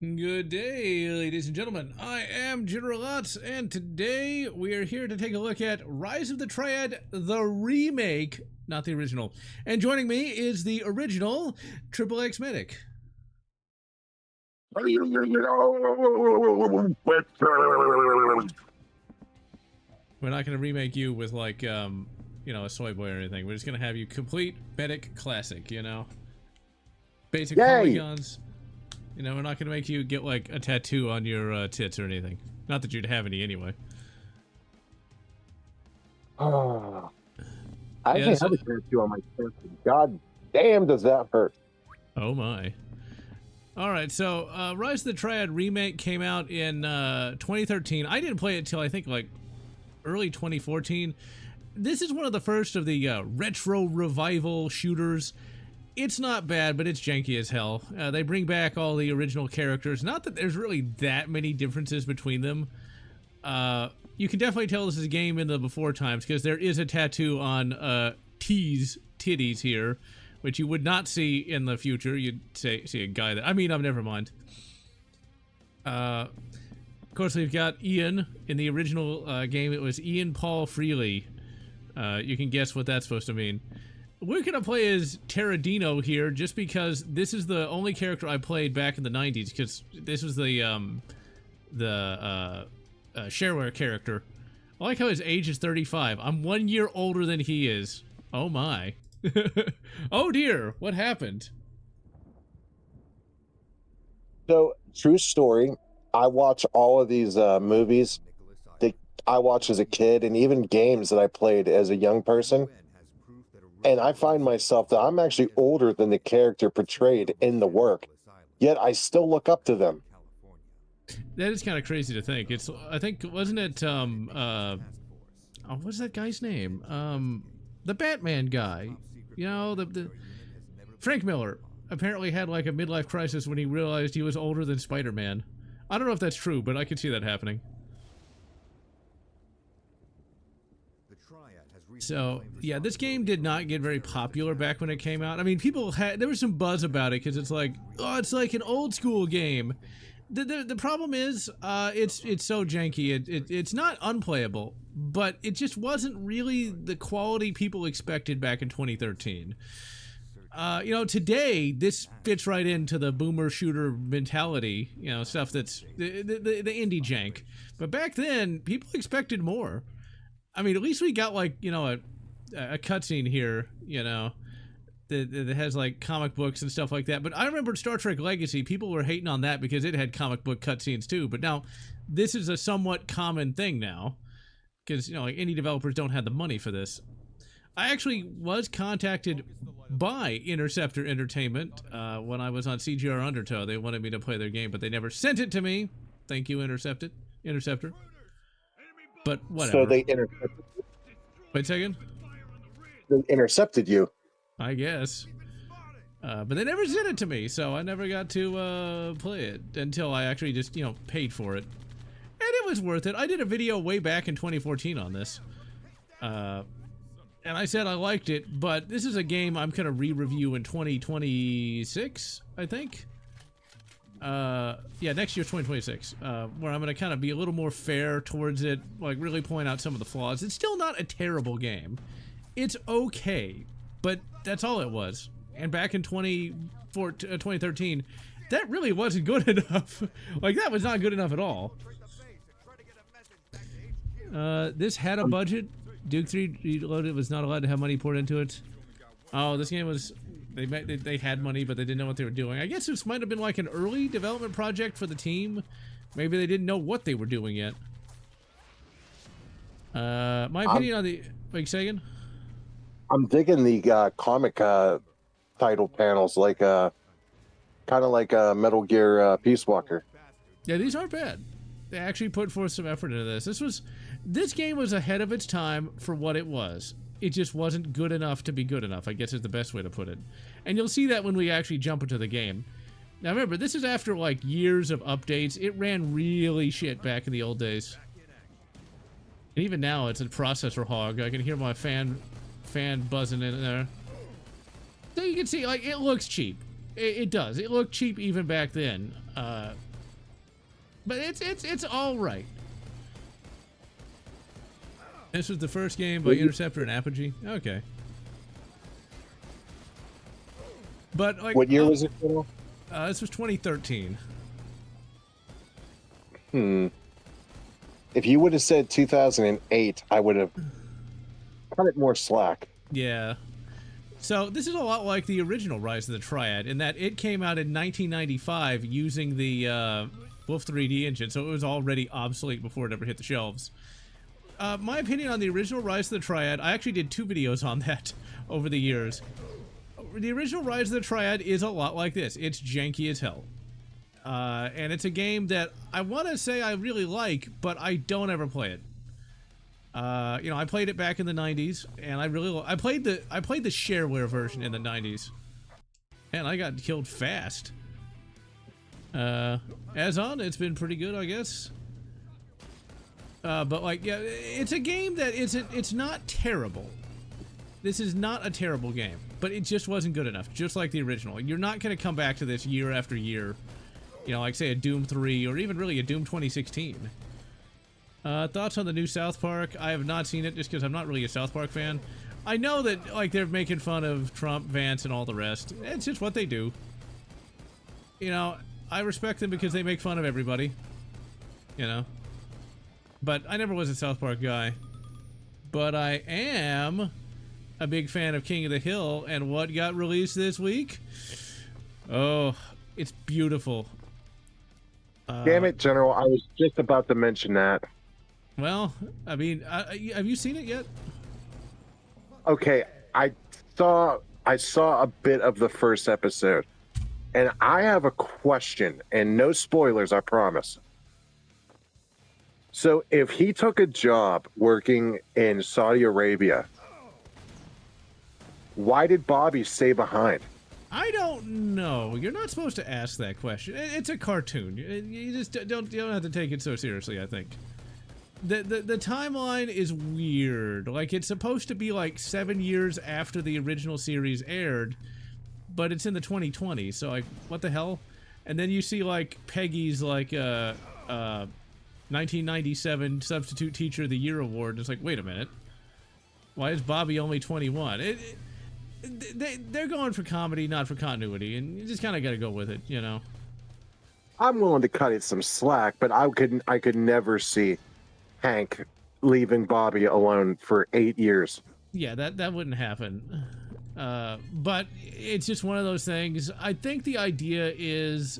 Good day, ladies and gentlemen. I am General Lotz, and today we are here to take a look at Rise of the Triad, the remake, not the original. And joining me is the original Triple X Medic. We're not going to remake you with like, a soy boy or anything. We're just going to have you complete Medic Classic, Basic polygons. We're not going to make you get, like, a tattoo on your tits or anything. Not that you'd have any anyway. I actually have a tattoo on my chest. God damn, does that hurt. Oh, my. Alright, so, Rise of the Triad Remake came out in 2013. I didn't play it till, I think, like, early 2014. This is one of the first of the retro revival shooters. It's not bad, but it's janky as hell. They bring back all the original characters. Not that there's really that many differences between them. You can definitely tell this is a game in the before times, because there is a tattoo on T's titties here, which you would not see in the future. You'd see a guy that... never mind. Of course, we've got Ian. In the original game, it was Ian Paul Freely. You can guess what that's supposed to mean. We're going to play as Terradino here, just because this is the only character I played back in the 90s, because this was the shareware character. I like how his age is 35. I'm 1 year older than he is. Oh my. Oh dear, what happened? So, true story, I watch all of these movies that I watched as a kid, and even games that I played as a young person. And I find myself that I'm actually older than the character portrayed in the work, yet I still look up to them. That is kind of crazy to think. I think, wasn't it, what's that guy's name? The Batman guy. The Frank Miller apparently had like a midlife crisis when he realized he was older than Spider-Man. I don't know if that's true, but I could see that happening. So, yeah, this game did not get very popular back when it came out. I mean, there was some buzz about it because it's like, oh, it's like an old school game. The problem is, it's so janky. It's not unplayable, but it just wasn't really the quality people expected back in 2013. Today, this fits right into the boomer shooter mentality, stuff that's the indie jank. But back then, people expected more. I mean, at least we got, like, a cutscene here, that has, like, comic books and stuff like that. But I remember Star Trek Legacy, people were hating on that because it had comic book cutscenes too. But now, this is a somewhat common thing now. Because, like, indie developers don't have the money for this. I actually was contacted by Interceptor Entertainment when I was on CGR Undertow. They wanted me to play their game, but they never sent it to me. Thank you, Interceptor. But whatever. So they intercepted you? Wait a second. They intercepted you. I guess. But they never sent it to me, so I never got to play it until I actually just, paid for it. And it was worth it. I did a video way back in 2014 on this. And I said I liked it, but this is a game I'm going to re-review in 2026, I think. Yeah, next year, 2026, where I'm going to kind of be a little more fair towards it, like really point out some of the flaws. It's still not a terrible game. It's okay, but that's all it was. And back in 2013, that really wasn't good enough. Like, that was not good enough at all. This had a budget. Duke 3 Reloaded was not allowed to have money poured into it. Oh, this game was... They had money, but they didn't know what they were doing. I guess this might have been like an early development project for the team. Maybe they didn't know what they were doing yet. My opinion on the... Wait, say again? I'm digging the comic title panels, like kind of like Metal Gear Peace Walker. Yeah, these aren't bad. They actually put forth some effort into this. This game was ahead of its time for what it was. It just wasn't good enough to be good enough, I guess is the best way to put it. And you'll see that when we actually jump into the game. Now remember, this is after like years of updates. It ran really shit back in the old days. And even now, it's a processor hog. I can hear my fan buzzing in there. So you can see, like, it looks cheap. It does. It looked cheap even back then. but it's all right. This was the first game by Interceptor and Apogee. Okay. But like, What year was it? This was 2013. If you would have said 2008, I would have cut it more slack. Yeah. So this is a lot like the original Rise of the Triad in that it came out in 1995 using the Wolf 3D engine, so it was already obsolete before it ever hit the shelves. My opinion on the original Rise of the Triad, I actually did 2 videos on that over the years. The original Rise of the Triad is a lot like this. It's janky as hell. And it's a game that I want to say I really like, but I don't ever play it. You know, I played it back in the 90s, and I played the shareware version in the 90s. And I got killed fast. As on, it's been pretty good, I guess. But like, yeah, it's a game that it's not terrible. This is not a terrible game, but it just wasn't good enough, just like the original. You're not going to come back to this year after year. You know, like say a Doom 3 or even really a Doom 2016. Thoughts on the new South Park? I have not seen it just because I'm not really a South Park fan. I know that like they're making fun of Trump, Vance, and all the rest. It's just what they do. You know, I respect them because they make fun of everybody. You know. But I never was a South Park guy. But I am a big fan of King of the Hill, and what got released this week? Oh, it's beautiful. Damn it, General! I was just about to mention that. Well, I mean, have you seen it yet? Okay, I saw a bit of the first episode, and I have a question, and no spoilers, I promise. So, if he took a job working in Saudi Arabia, why did Bobby stay behind? I don't know. You're not supposed to ask that question. It's a cartoon. You just don't have to take it so seriously, I think. The timeline is weird. Like, it's supposed to be like 7 years after the original series aired, but it's in the 2020s, so like, what the hell? And then you see like Peggy's like 1997 Substitute Teacher of the Year award. It's like, wait a minute. Why is Bobby only 21? They're going for comedy, not for continuity, and you just kind of got to go with it, you know. I'm willing to cut it some slack, but I could never see Hank leaving Bobby alone for 8 years. Yeah, that wouldn't happen. But it's just one of those things. I think the idea is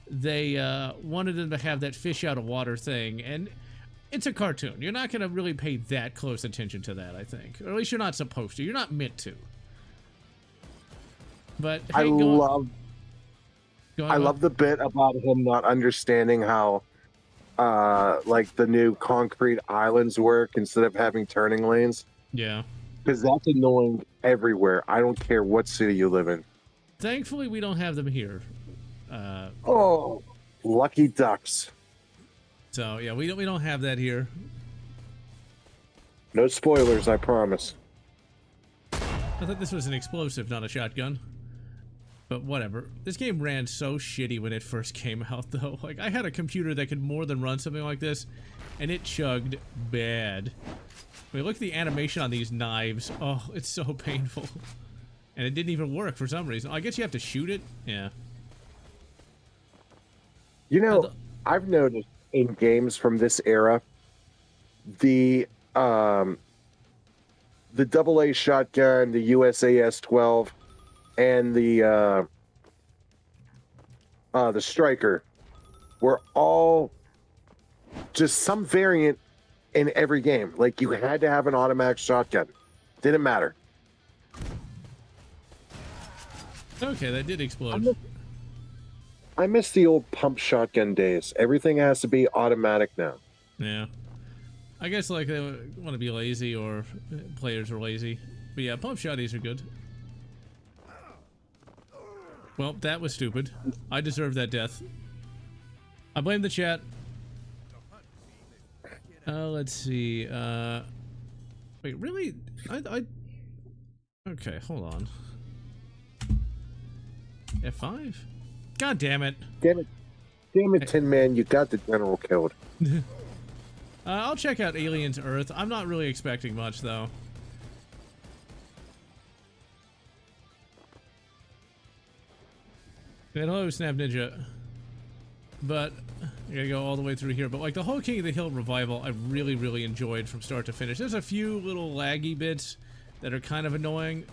they wanted them to have that fish out of water thing, and it's a cartoon. You're not going to really pay that close attention to that, I think. Or at least you're not supposed to. You're not meant to. But hey, I love the bit about him not understanding how like the new concrete islands work instead of having turning lanes. Yeah. Because that's annoying everywhere. I don't care what city you live in. Thankfully, we don't have them here. Oh, lucky ducks. So yeah, we don't have that here. No spoilers, I promise. I thought this was an explosive, not a shotgun. But whatever. This game ran so shitty when it first came out, though. Like, I had a computer that could more than run something like this, and it chugged bad. I mean, look at the animation on these knives. Oh, it's so painful. And it didn't even work for some reason. I guess you have to shoot it? Yeah. You know, I've noticed in games from this era, the AA shotgun, the USAS-12, and the striker were all just some variant in every game. Like, you had to have an automatic shotgun. Didn't matter. Okay, that did explode. I miss the old pump shotgun days. Everything has to be automatic now. Yeah. I guess, like, they want to be lazy, or players are lazy. But yeah, pump shotties are good. Well, that was stupid. I deserve that death. I blame the chat. Let's see. Wait, really? Okay, hold on. F5? God damn it. Damn it. Damn it, Tin Man, you got the general killed. I'll check out Aliens Earth. I'm not really expecting much, though. And hello, Snap Ninja. But I gotta go all the way through here. But like the whole King of the Hill revival, I really, really enjoyed from start to finish. There's a few little laggy bits that are kind of annoying.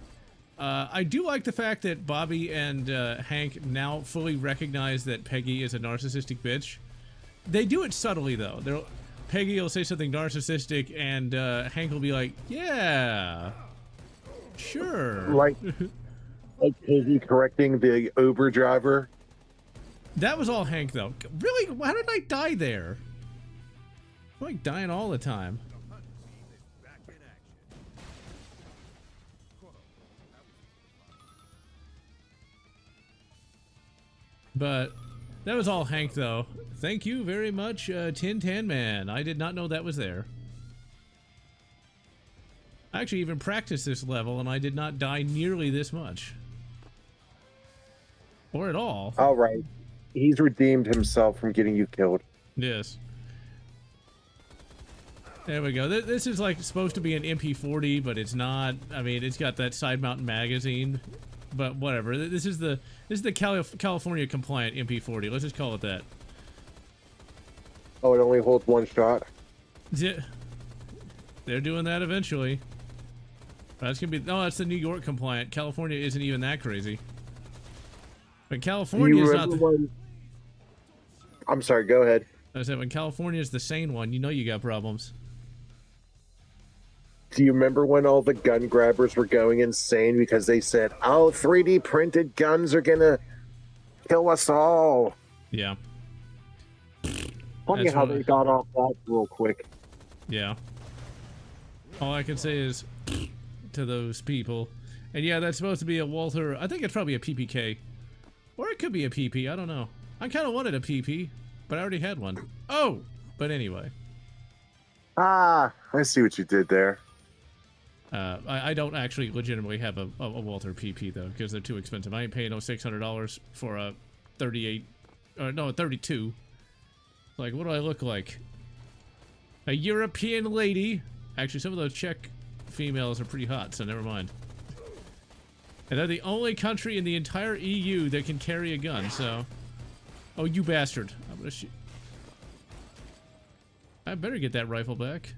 I do like the fact that Bobby and Hank now fully recognize that Peggy is a narcissistic bitch. They do it subtly, though. Peggy will say something narcissistic, and Hank will be like, "Yeah, sure." Like Peggy correcting the Uber driver. That was all Hank, though. Really? How did I die there? I'm like dying all the time. But that was all Hank, though. Thank you very much, Tin Tan Man. I did not know that was there. I actually even practiced this level, and I did not die nearly this much. Or at all. All right. He's redeemed himself from getting you killed. Yes. There we go. This is like supposed to be an MP40, but it's not. I mean, it's got that side mountain magazine, but whatever. This is the California compliant MP40. Let's just call it that. Oh, it only holds one shot. Yeah. They're doing that eventually. That's gonna be. No, that's the New York compliant. California isn't even that crazy. But California is not. I'm sorry. Go ahead. I said when California is the sane one, you know you got problems. Do you remember when all the gun grabbers were going insane because they said, "Oh, 3D printed guns are gonna kill us all"? Yeah. Funny how they got off that real quick. Yeah. All I can say is to those people. And yeah, that's supposed to be a Walther. I think it's probably a PPK. Or it could be a PP. I don't know. I kind of wanted a PP, but I already had one. Oh! But anyway. Ah, I see what you did there. I don't actually legitimately have a Walther PP, though, because they're too expensive. I ain't paying no $600 for a 38... no, a 32. Like, what do I look like? A European lady. Actually, some of those Czech females are pretty hot, so never mind. And they're the only country in the entire EU that can carry a gun, so... Oh, you bastard. I'm gonna shoot... I better get that rifle back.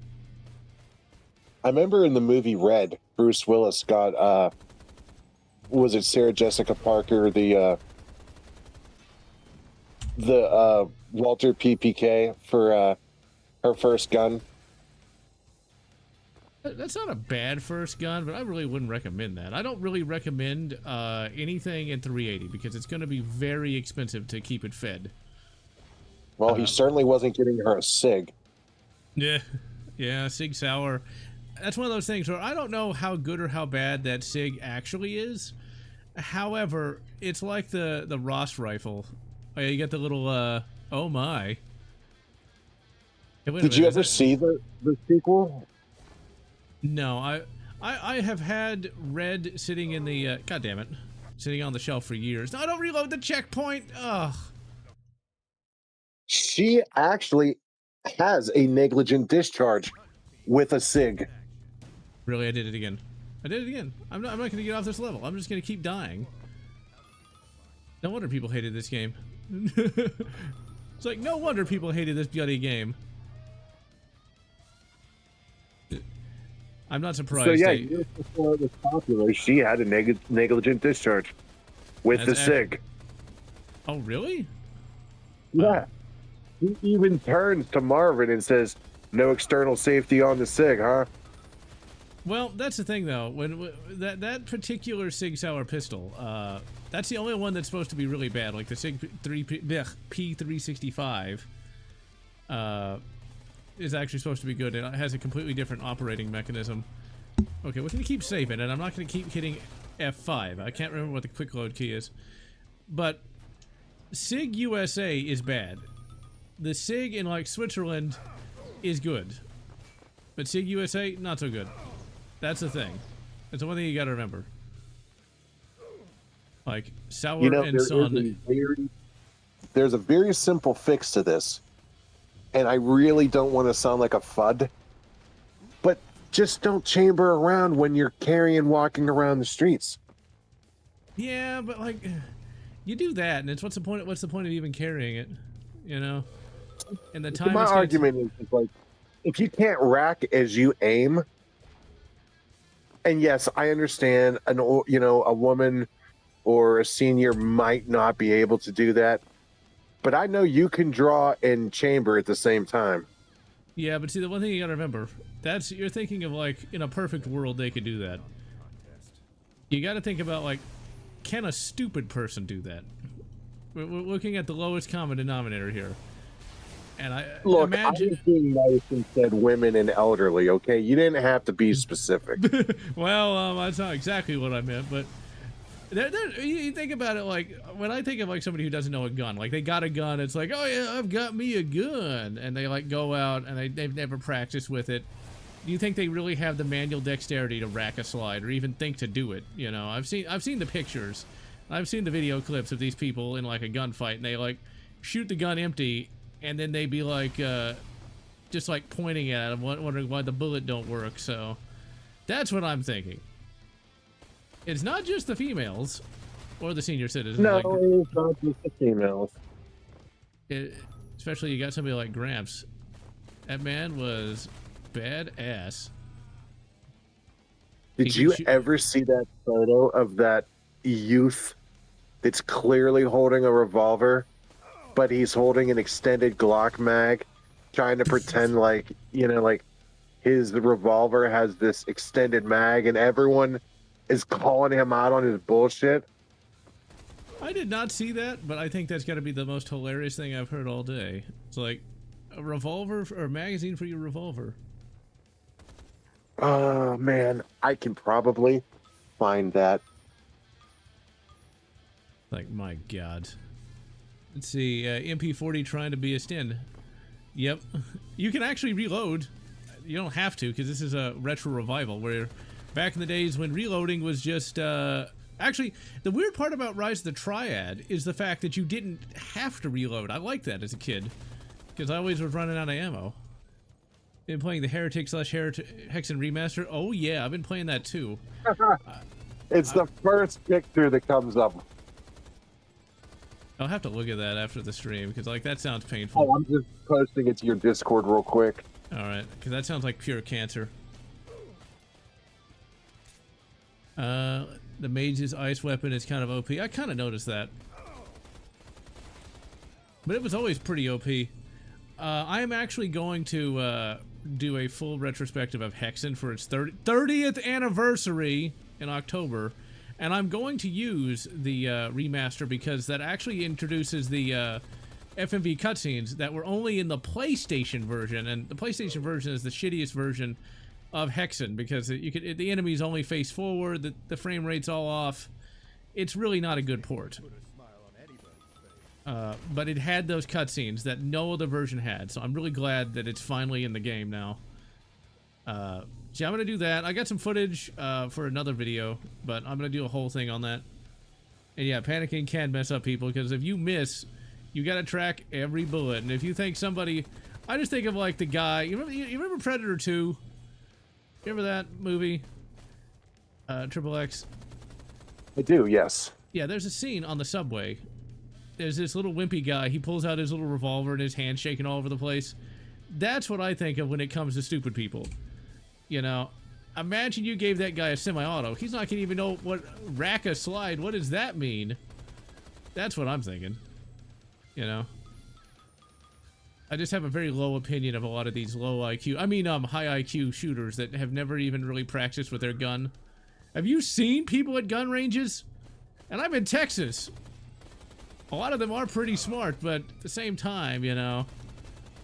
I remember in the movie Red, Bruce Willis got, was it Sarah Jessica Parker, the Walter PPK for, her first gun? That's not a bad first gun, but I really wouldn't recommend that. I don't really recommend anything in 380 because it's going to be very expensive to keep it fed. Well, he certainly wasn't getting her a SIG. Yeah, Sig Sauer. That's one of those things where I don't know how good or how bad that Sig actually is. However, it's like the Ross rifle. Oh, yeah, you get the little, oh my. Hey, Did you ever see the sequel? No, I have had Red sitting in the, God damn it, sitting on the shelf for years. No, I don't reload the checkpoint. Ugh. She actually has a negligent discharge with a SIG. Really, I did it again. I did it again. I'm not going to get off this level. I'm just going to keep dying. No wonder people hated this game. It's like, no wonder people hated this bloody game. I'm not surprised. So yeah, years before it was popular, she had a negligent discharge with the SIG. Oh, really? Yeah. He even turns to Marvin and says, "No external safety on the SIG, huh?" Well, that's the thing, though. When that particular Sig Sauer pistol, that's the only one that's supposed to be really bad. Like the Sig P365 is actually supposed to be good. It has a completely different operating mechanism. Okay, we're going to keep saving, and I'm not going to keep hitting F5. I can't remember what the quick load key is. But Sig USA is bad. The Sig in, like, Switzerland is good. But Sig USA, not so good. That's the thing. That's the one thing you gotta remember. Like, Sauer and Son. there's a very simple fix to this, and I really don't want to sound like a FUD, but just don't chamber around when you're walking around the streets. Yeah, but like, you do that, and it's what's the point? What's the point of even carrying it? You know, and the time. My argument is like, if you can't rack as you aim, and yes, I understand a woman or a senior might not be able to do that, but I know you can draw and chamber at the same time. Yeah, but see, the one thing you gotta remember, you're thinking of like, in a perfect world, they could do that. You gotta think about like, can a stupid person do that? We're looking at the lowest common denominator here. And I imagine... I was being nice and said women and elderly, okay? You didn't have to be specific. Well, that's not exactly what I meant, but... you think about it, like, when I think of like somebody who doesn't know a gun, like they got a gun, it's like, oh yeah, I've got me a gun, and they like go out and they've never practiced with it. Do you think they really have the manual dexterity to rack a slide or even think to do it? You know, I've seen the pictures, I've seen the video clips of these people in like a gunfight, and they like shoot the gun empty, and then they be like, just like pointing at them, wondering why the bullet don't work. So that's what I'm thinking. It's not just the females or the senior citizens. No, it's not just the females. Especially you got somebody like Gramps. That man was badass. Did you ever see that photo of that youth that's clearly holding a revolver, but he's holding an extended Glock mag, trying to pretend like, like his revolver has this extended mag, and everyone is calling him out on his bullshit? I did not see that, but I think that's got to be the most hilarious thing I've heard all day. It's like a revolver or a magazine for your revolver. Oh man, I can probably find that. Like, my God. Let's see, MP40 trying to be a Sten. Yep. You can actually reload. You don't have to, because this is a retro revival, where back in the days when reloading was just, actually, the weird part about Rise of the Triad is the fact that you didn't have to reload. I liked that as a kid, because I always was running out of ammo. Been playing the Heretic/Hexen remaster. Oh yeah, I've been playing that too. It's the first picture that comes up. I'll have to look at that after the stream, because like that sounds painful. Oh, I'm just posting it to your Discord real quick. All right, because that sounds like pure cancer. The mage's ice weapon is kind of OP. I kind of noticed that, but it was always pretty OP. I am actually going to do a full retrospective of Hexen for its 30th anniversary in October, and I'm going to use the remaster because that actually introduces the FMV cutscenes that were only in the PlayStation version, and the PlayStation version is the shittiest version of Hexen because the enemies only face forward, the frame rate's all off. It's really not a good port. But it had those cutscenes that no other version had, so I'm really glad that it's finally in the game now. So I'm gonna do that. I got some footage for another video, but I'm gonna do a whole thing on that. And yeah, panicking can mess up people, because if you miss, you gotta track every bullet. And if you think somebody, I just think of like the guy. You remember Predator 2? You remember that movie? Triple X. I do, yes. Yeah, there's a scene on the subway. There's this little wimpy guy. He pulls out his little revolver and his hand's shaking all over the place. That's what I think of when it comes to stupid people. You know, imagine you gave that guy a semi-auto. He's not gonna even know what rack a slide. What does that mean? That's what I'm thinking. You know, I just have a very low opinion of a lot of these low IQ, high IQ shooters that have never even really practiced with their gun. Have you seen people at gun ranges? And I'm in Texas. A lot of them are pretty smart, but at the same time, you know,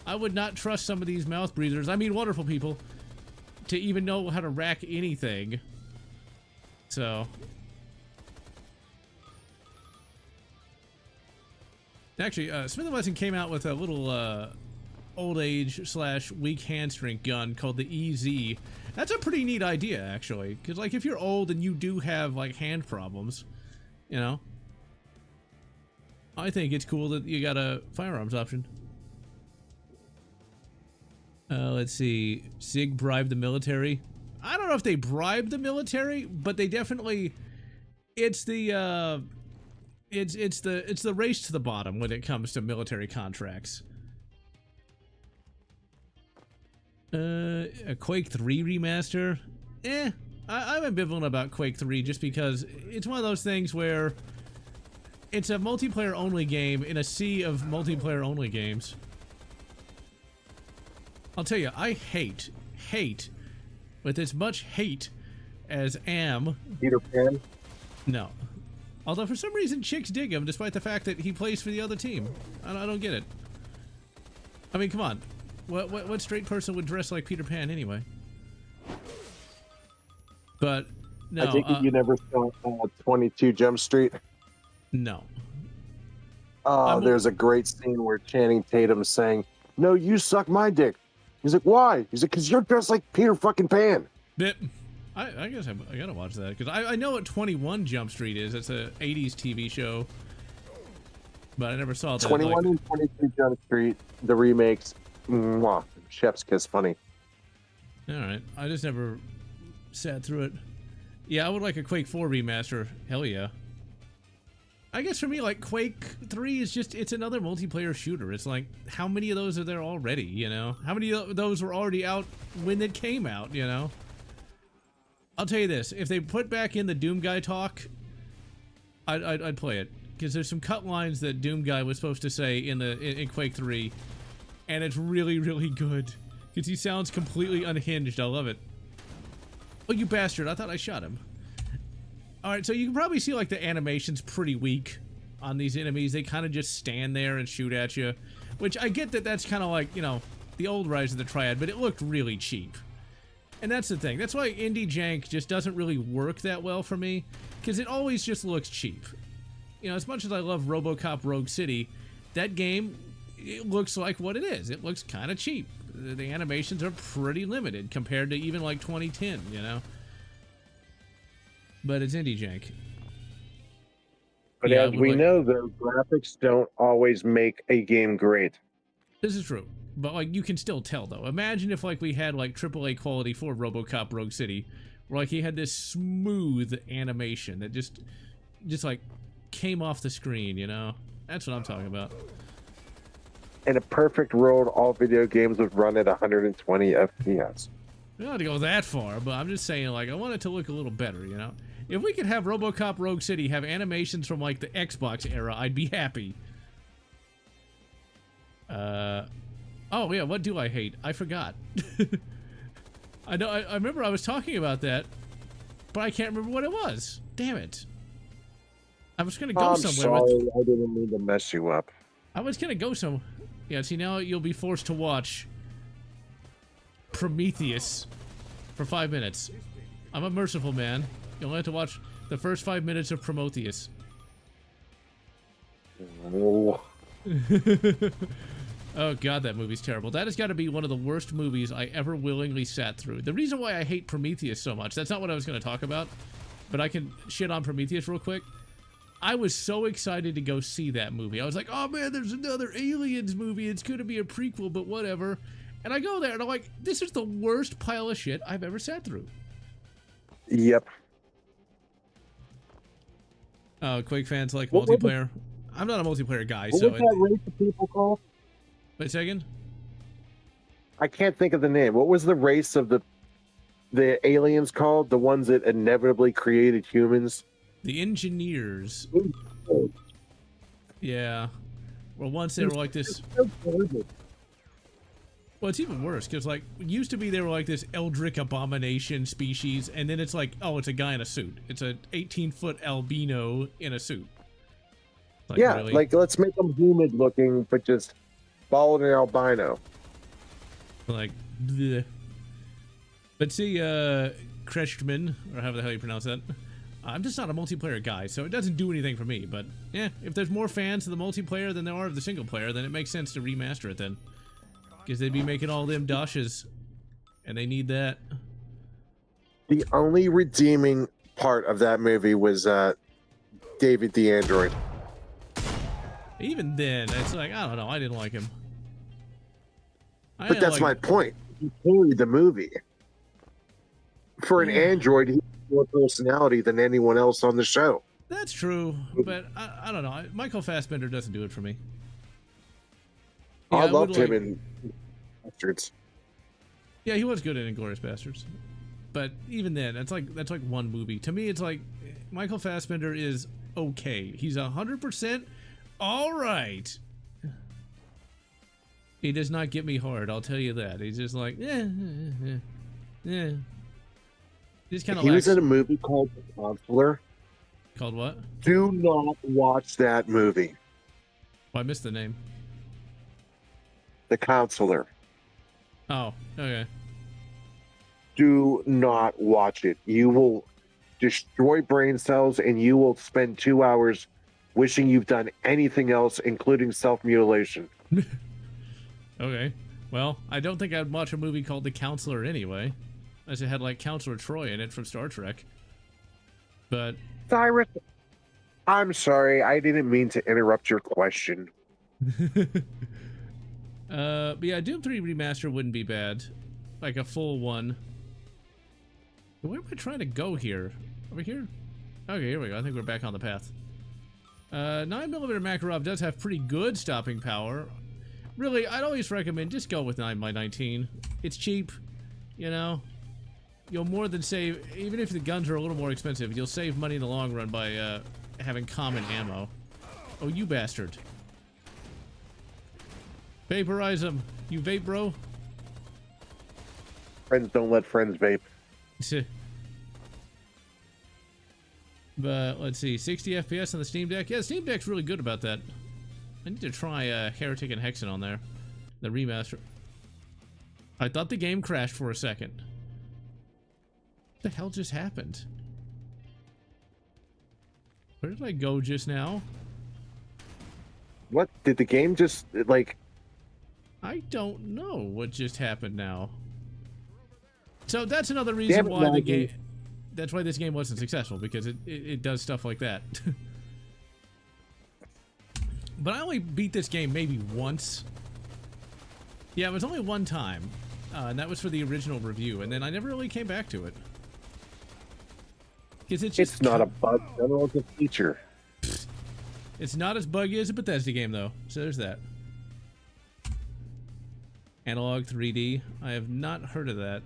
I would not trust some of these mouth breathers, wonderful people, to even know how to rack anything. So. Actually, Smith & Wesson came out with a little old age / weak hand strength gun called the EZ. That's a pretty neat idea, actually. Because, like, if you're old and you do have, like, hand problems, you know, I think it's cool that you got a firearms option. Let's see. Sig bribed the military. I don't know if they bribed the military, but they definitely. It's the it's the race to the bottom when it comes to military contracts. A Quake 3 remaster? I'm ambivalent about Quake 3 just because it's one of those things where it's a multiplayer only game in a sea of multiplayer only games. I'll tell you, I hate with as much hate as Peter Pan? No. Although for some reason chicks dig him despite the fact that he plays for the other team. I don't get it. I mean, come on. What straight person would dress like Peter Pan anyway? But no, I think you never saw 22 Jump Street. No. There's a great scene where Channing Tatum's saying, "No, you suck my dick." He's like, "Why?" He's like, "Because you're dressed like Peter fucking Pan." I guess I gotta watch that because I know what 21 Jump Street is. It's a 80s TV show, but I never saw that. 21 and 22 Jump Street, the remakes. Mwah, chef's kiss, funny. All right, I just never sat through it. Yeah, I would like a Quake 4 remaster. Hell yeah. I guess for me, like, Quake 3 is just, it's another multiplayer shooter. It's like, how many of those are there already, you know? How many of those were already out when it came out, you know? I'll tell you this, if they put back in the Doom Guy talk, I'd play it. Because there's some cut lines that Doom Guy was supposed to say in Quake 3, and it's really, really good. Because he sounds completely unhinged. I love it. Oh, you bastard. I thought I shot him. Alright, so you can probably see, like, the animation's pretty weak on these enemies. They kind of just stand there and shoot at you. Which, I get that that's kind of like, you know, the old Rise of the Triad, but it looked really cheap. And that's the thing. That's why indie jank just doesn't really work that well for me. Because it always just looks cheap. You know, as much as I love RoboCop Rogue City, that game, it looks like what it is. It looks kind of cheap. The animations are pretty limited compared to even like 2010, you know? But it's indie jank. But yeah, as we know, the graphics don't always make a game great. This is true. But like you can still tell though. Imagine if like we had like AAA quality for RoboCop Rogue City, where like he had this smooth animation that just like came off the screen, you know? That's what I'm talking about. In a perfect world, all video games would run at 120 FPS. I don't have to go that far, but I'm just saying, like, I want it to look a little better, you know? If we could have RoboCop Rogue City have animations from, like, the Xbox era, I'd be happy. Oh, yeah, what do I hate? I forgot. I know, I remember I was talking about that, but I can't remember what it was. Damn it. I was gonna go somewhere. I'm sorry, I didn't mean to mess you up. I was gonna go somewhere. Yeah, see, now you'll be forced to watch Prometheus for 5 minutes. I'm a merciful man. You'll have to watch the first 5 minutes of Prometheus. Oh. Oh god, that movie's terrible. That has got to be one of the worst movies I ever willingly sat through. The reason why I hate Prometheus so much, that's not what I was going to talk about, but I can shit on Prometheus real quick. I was so excited to go see that movie. I was like, oh man, there's another Aliens movie. It's going to be a prequel, but whatever. And I go there and I'm like, this is the worst pile of shit I've ever sat through. Yep. Quake fans like multiplayer. I'm not a multiplayer guy, what so... What was that race of people called? Wait a second. I can't think of the name. What was the race of the aliens called? The ones that inevitably created humans? The engineers. Yeah. Well, once they were like this... Well, it's even worse, because, like, used to be they were like this eldritch abomination species, and then it's like, oh, it's a guy in a suit. It's an 18-foot albino in a suit. Like, yeah, really? Like, let's make them humid looking, but just bald and albino. Like, bleh. But see, Kreschman, or however the hell you pronounce that, I'm just not a multiplayer guy, so it doesn't do anything for me, but, yeah, if there's more fans of the multiplayer than there are of the single player, then it makes sense to remaster it then. Because they'd be making all them dashes, and they need that. The only redeeming part of that movie was David the Android. Even then, it's like, I don't know. I didn't like him. But that's my point. He carried the movie. For an android, he has more personality than anyone else on the show. That's true, but I don't know. Michael Fassbender doesn't do it for me. Yeah, I loved him in Bastards. Yeah, he was good in Inglourious Bastards. But even then, that's like one movie. To me, it's like Michael Fassbender is okay. He's 100% all right. He does not get me hard, I'll tell you that. He's just like, yeah. Just kind of. He was in a movie called The Counselor. Called what? Do not watch that movie. Oh, I missed the name. The Counselor. Oh, okay. Do not watch it. You will destroy brain cells and you will spend 2 hours wishing you've done anything else, including self-mutilation. Okay. Well, I don't think I'd watch a movie called The Counselor anyway. Unless it had like Counselor Troy in it from Star Trek. But Cyrus, I'm sorry. I didn't mean to interrupt your question. But yeah, Doom 3 Remaster wouldn't be bad. Like a full one. Where am I trying to go here? Over here? Okay, here we go. I think we're back on the path. 9mm Makarov does have pretty good stopping power. Really, I'd always recommend just go with 9x19. It's cheap, you know. You'll more than save, even if the guns are a little more expensive, you'll save money in the long run by having common ammo. Oh, you bastard. Vaporize him. You vape, bro? Friends don't let friends vape. But let's see, 60 FPS on the Steam Deck. Yeah, the Steam Deck's really good about that. I need to try Heretic and Hexen on there. The remaster. I thought the game crashed for a second. What the hell just happened? Where did I go just now? What? Did the game just, like... I don't know what just happened now. So that's another reason why the game... That's why this game wasn't successful, because it does stuff like that. But I only beat this game maybe once. Yeah, it was only one time. And that was for the original review, and then I never really came back to it. Because it's not a bug, it's a feature. It's not as buggy as a Bethesda game, though. So there's that. Analog 3D. I have not heard of that.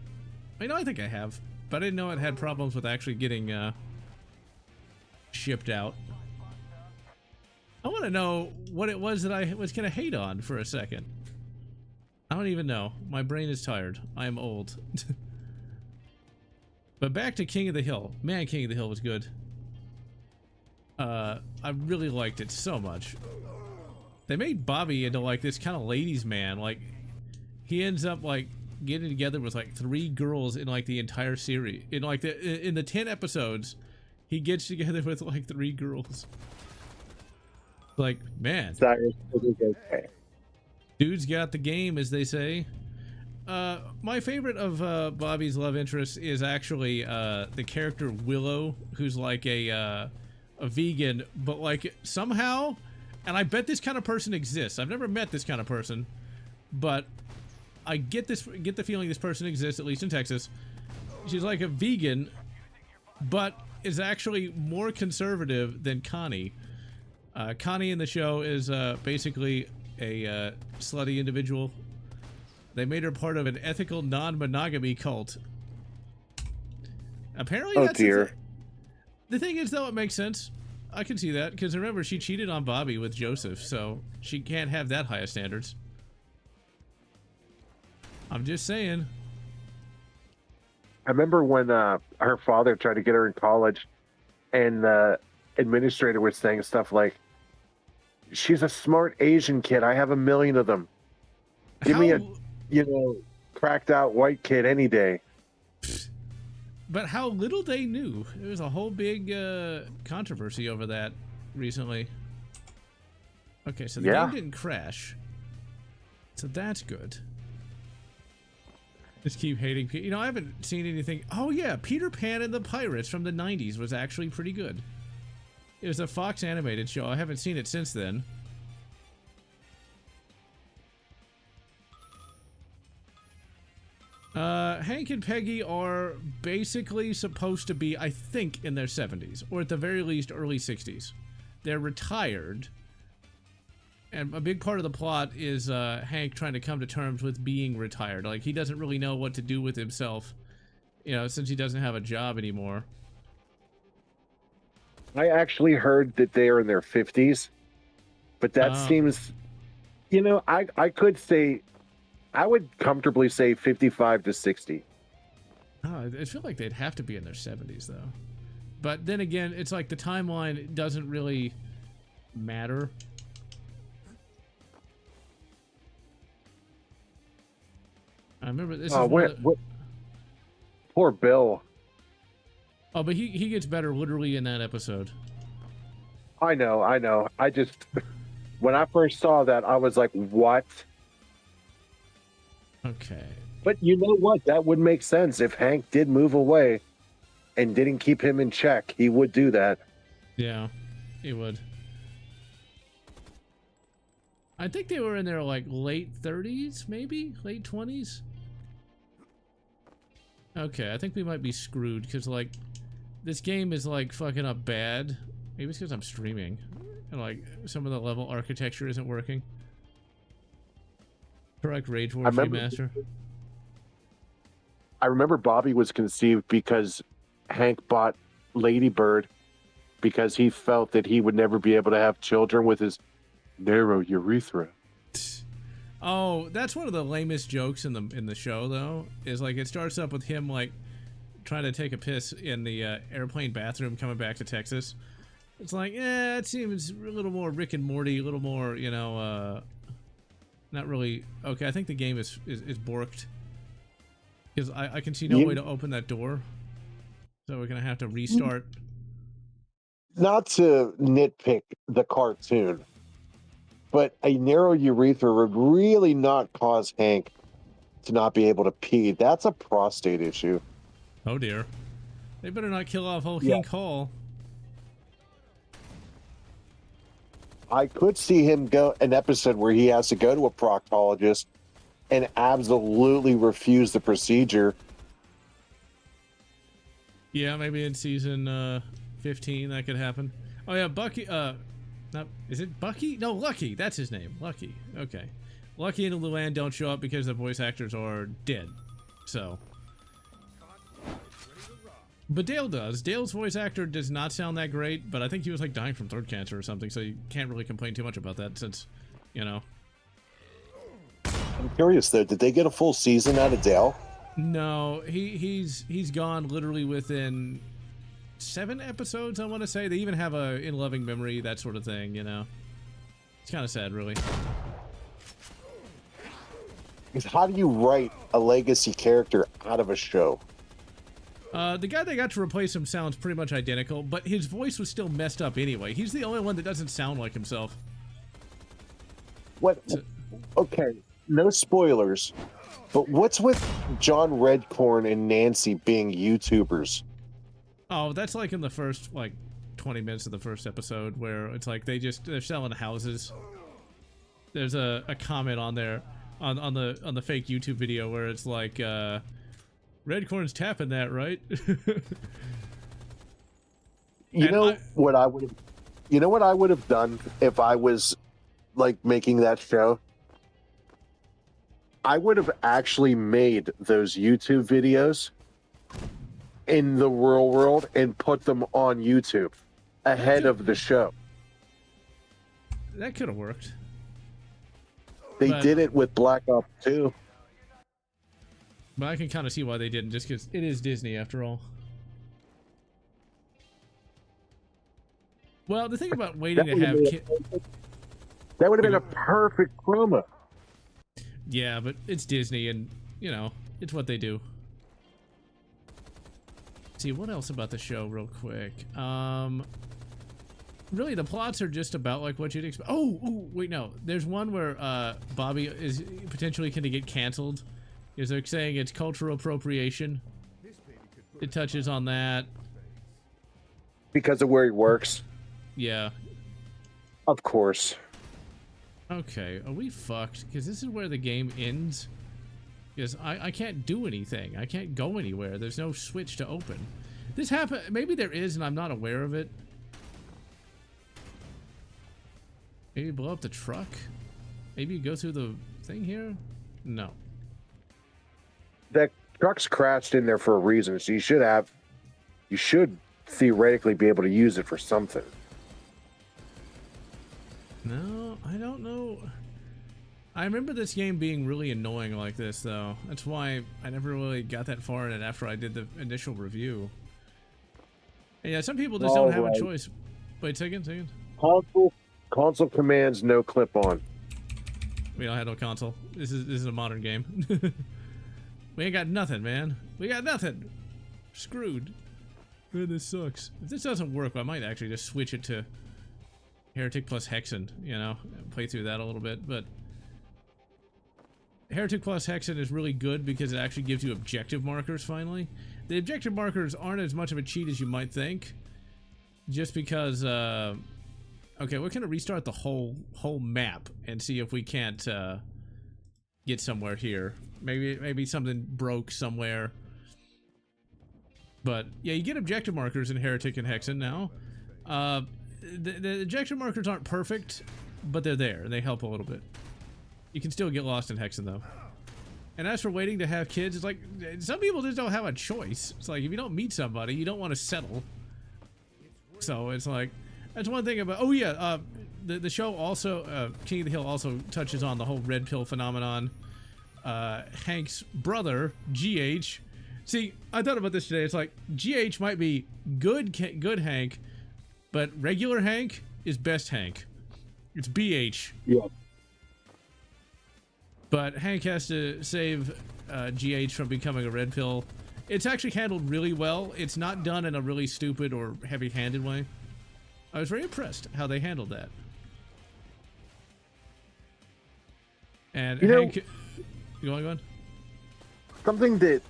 I know, I think I have. But I didn't know it had problems with actually getting shipped out. I want to know what it was that I was going to hate on for a second. I don't even know. My brain is tired. I am old. But back to King of the Hill. Man, King of the Hill was good. I really liked it so much. They made Bobby into like this kind of ladies' man. Like, he ends up like getting together with like 3 girls in like the entire series. In like in the 10 episodes, he gets together with like 3 girls. Like, man, dude's got the game, as they say. My favorite of Bobby's love interest is actually the character Willow, who's like a vegan, but like somehow, and I bet this kind of person exists. I've never met this kind of person, but I get the feeling this person exists, at least in Texas. She's like a vegan, but is actually more conservative than Connie. Connie in the show is basically a slutty individual. They made her part of an ethical non-monogamy cult. Apparently, oh that's dear. The thing is, though, it makes sense. I can see that, because remember, she cheated on Bobby with Joseph, so she can't have that high of standards. I'm just saying. I remember when her father tried to get her in college, and the administrator was saying stuff like, "She's a smart Asian kid. I have 1 million of them. Give me a, cracked out white kid any day." But how little they knew. There was a whole big controversy over that recently. Okay, so the game didn't crash. So that's good. Just keep hating. I haven't seen anything. Oh yeah, Peter Pan and the Pirates from the 90s was actually pretty good. It was a Fox animated show. I haven't seen it since then. Hank and Peggy are basically supposed to be, I think, in their 70s, or at the very least, early 60s. They're retired, and a big part of the plot is Hank trying to come to terms with being retired. Like, he doesn't really know what to do with himself, you know, since he doesn't have a job anymore. I actually heard that they are in their 50s, but that seems, you know, I could say, I would comfortably say 55 to 60. Oh, I feel like they'd have to be in their 70s, though. But then again, it's like the timeline doesn't really matter. I remember this is poor Bill. Oh, but he gets better literally in that episode. I know. I just, when I first saw that, I was like, what? Okay. But you know what? That would make sense. If Hank did move away and didn't keep him in check, he would do that. Yeah, he would. I think they were in their like late 30s, maybe late 20s. Okay, I think we might be screwed because like this game is like fucking up bad. Maybe it's because I'm streaming and like some of the level architecture isn't working. Correct, Rage War Remaster. I remember Bobby was conceived because Hank bought Lady Bird because he felt that he would never be able to have children with his narrow urethra. Oh, that's one of the lamest jokes in the show, though. Is like it starts up with him like trying to take a piss in the airplane bathroom coming back to Texas. It's like, yeah, it seems a little more Rick and Morty, a little more, you know, not really. Okay, I think the game is borked because I can see no way to open that door, so we're gonna have to restart. Not to nitpick the cartoon, but a narrow urethra would really not cause Hank to not be able to pee. That's a prostate issue. Oh dear. They better not kill off whole Hank Hall. I could see him go an episode where he has to go to a proctologist and absolutely refuse the procedure. Yeah, maybe in season 15 that could happen. Oh yeah, Bucky, is it Bucky? No, Lucky, that's his name. Lucky. Okay. Lucky and Luann don't show up because the voice actors are dead. So. But Dale does. Dale's voice actor does not sound that great, but I think he was like dying from throat cancer or something, so you can't really complain too much about that since, you know. I'm curious though, did they get a full season out of Dale? No, he's gone literally within 7 episodes, I want to say. They even have a In Loving Memory, that sort of thing, you know. It's kind of sad, really. How do you write a legacy character out of a show? The guy they got to replace him sounds pretty much identical, but his voice was still messed up anyway. He's the only one that doesn't sound like himself. What? Okay, no spoilers, but what's with John Redcorn and Nancy being YouTubers? Oh, that's like in the first, like, 20 minutes of the first episode where it's like they're selling houses. There's a comment on there, on the fake YouTube video where it's like, Redcorn's tapping that, right? You know what I would have done if I was like making that show? I would have actually made those YouTube videos in the real world and put them on YouTube ahead of the show. That could have worked. They did it with Black Ops 2. But I can kind of see why they didn't, just because it is Disney after all. Well, the thing about waiting to have that would have been a perfect promo. Yeah, but it's Disney, and you know it's what they do. Let's see what else about the show, real quick. Really, the plots are just about like what you'd expect. Oh, wait, no. There's one where Bobby is potentially going to get canceled. Is they're saying it's cultural appropriation. It touches on that. Because of where he works? Yeah. Of course. Okay, are we fucked? Because this is where the game ends. Because I can't do anything. I can't go anywhere. There's no switch to open. This happened. Maybe there is, and I'm not aware of it. Maybe blow up the truck. Maybe you go through the thing here. No. That truck's crashed in there for a reason, so you should theoretically be able to use it for something. No, I don't know. I remember this game being really annoying like this, though. That's why I never really got that far in it after I did the initial review. And yeah, some people just don't have a choice. Wait, second. Console commands, no clip on. We don't have no console. This is a modern game. We ain't got nothing, man. We got nothing. Screwed. Man, this sucks. If this doesn't work, I might actually just switch it to Heretic plus Hexen, you know, play through that a little bit, but Heretic plus Hexen is really good because it actually gives you objective markers finally. The objective markers aren't as much of a cheat as you might think, just because, okay, we're gonna restart the whole map and see if we can't, get somewhere here. Maybe something broke somewhere. But yeah, you get objective markers in Heretic and Hexen now. The objective markers aren't perfect, but they're there and they help a little bit. You can still get lost in Hexen though. And as for waiting to have kids, it's like some people just don't have a choice. It's like if you don't meet somebody, you don't want to settle. So it's like that's one thing about. Oh yeah, the show also King of the Hill also touches on the whole red pill phenomenon. Hank's brother GH. See, I thought about this today. It's like GH might be good Hank, but regular Hank is best Hank. It's BH. Yeah. But Hank has to save GH from becoming a red pill. It's actually handled really well. It's not done in a really stupid or heavy-handed way. I was very impressed how they handled that. And Hank... Go on. Something that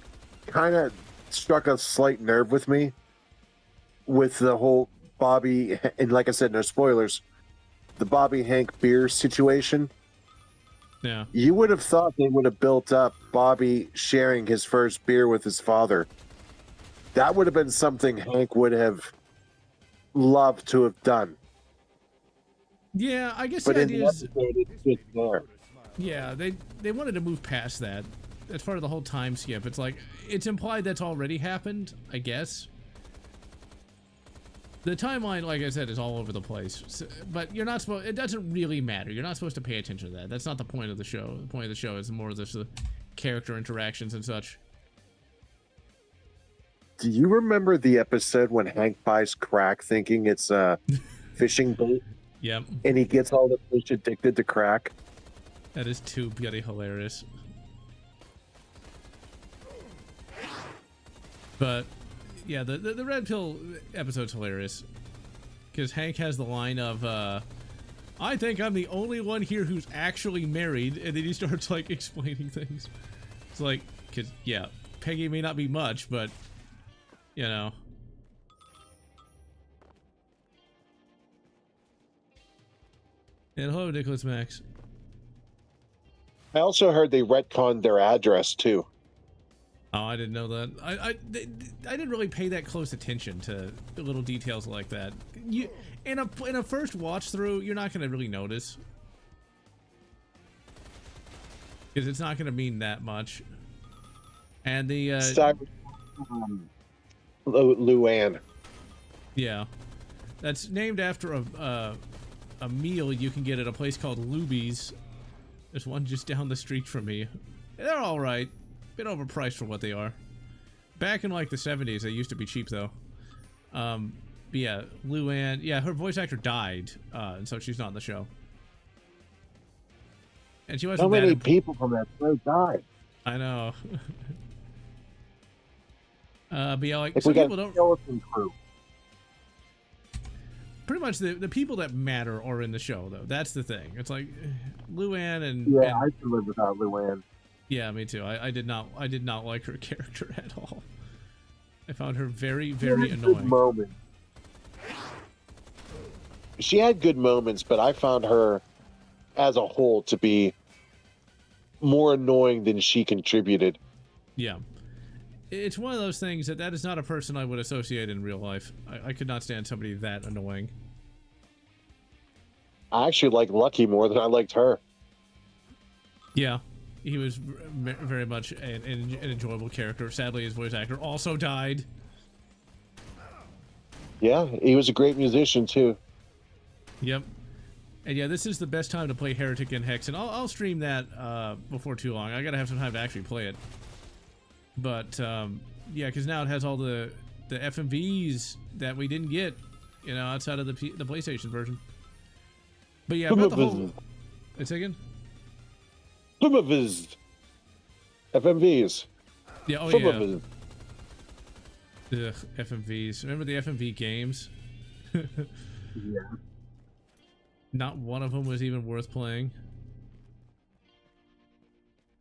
kind of struck a slight nerve with me with the whole Bobby, and like I said, no spoilers, the Bobby Hank beer situation. Yeah. You would have thought they would have built up Bobby sharing his first beer with his father. That would have been something Hank would have loved to have done. Yeah, I guess but the in idea the is... episode, it's just there. Yeah, they wanted to move past that. That's part of the whole time skip. It's like, it's implied that's already happened, I guess. The timeline, like I said, is all over the place. So, but you're not supposed... It doesn't really matter. You're not supposed to pay attention to that. That's not the point of the show. The point of the show is more of the character interactions and such. Do you remember the episode when Hank buys crack thinking it's a fishing bait? Yep. And he gets all the fish addicted to crack? That is too bloody hilarious. But... yeah, the red pill episode's hilarious. Because Hank has the line of, I think I'm the only one here who's actually married, and then he starts, like, explaining things. It's like, because, yeah, Peggy may not be much, but, you know. And hello, Nicholas Max. I also heard they retconned their address, too. Oh, I didn't know that. I didn't really pay that close attention to the little details like that. You in a first watch through, you're not going to really notice because it's not going to mean that much. And the Luann. Yeah, that's named after a meal you can get at a place called Luby's. There's one just down the street from me. They're all right. Bit overpriced for what they are. Back in like the 70s, they used to be cheap though. But yeah, Luann, yeah, her voice actor died, and so she's not in the show. And she wasn't. How many people from that show died? I know. But yeah, like if some we got people don't. Skeleton Crew. Pretty much the people that matter are in the show though. That's the thing. It's like Luann and yeah, I can live without Luann. Yeah, me too. I did not like her character at all. I found her very, very annoying. Moments. She had good moments, but I found her as a whole to be more annoying than she contributed. Yeah. It's one of those things that is not a person I would associate in real life. I could not stand somebody that annoying. I actually like Lucky more than I liked her. Yeah. He was very much an enjoyable character. Sadly, his voice actor also died. Yeah, he was a great musician too. Yep. And yeah, this is the best time to play Heretic and Hex, and I'll stream that before too long. I gotta have some time to actually play it. But yeah, because now it has all the FMVs that we didn't get, you know, outside of the PlayStation version. But yeah, about the whole. A second. Some of his FMVs. Yeah. Oh Some yeah. of his. Ugh, FMVs. Remember the FMV games? Yeah. Not one of them was even worth playing.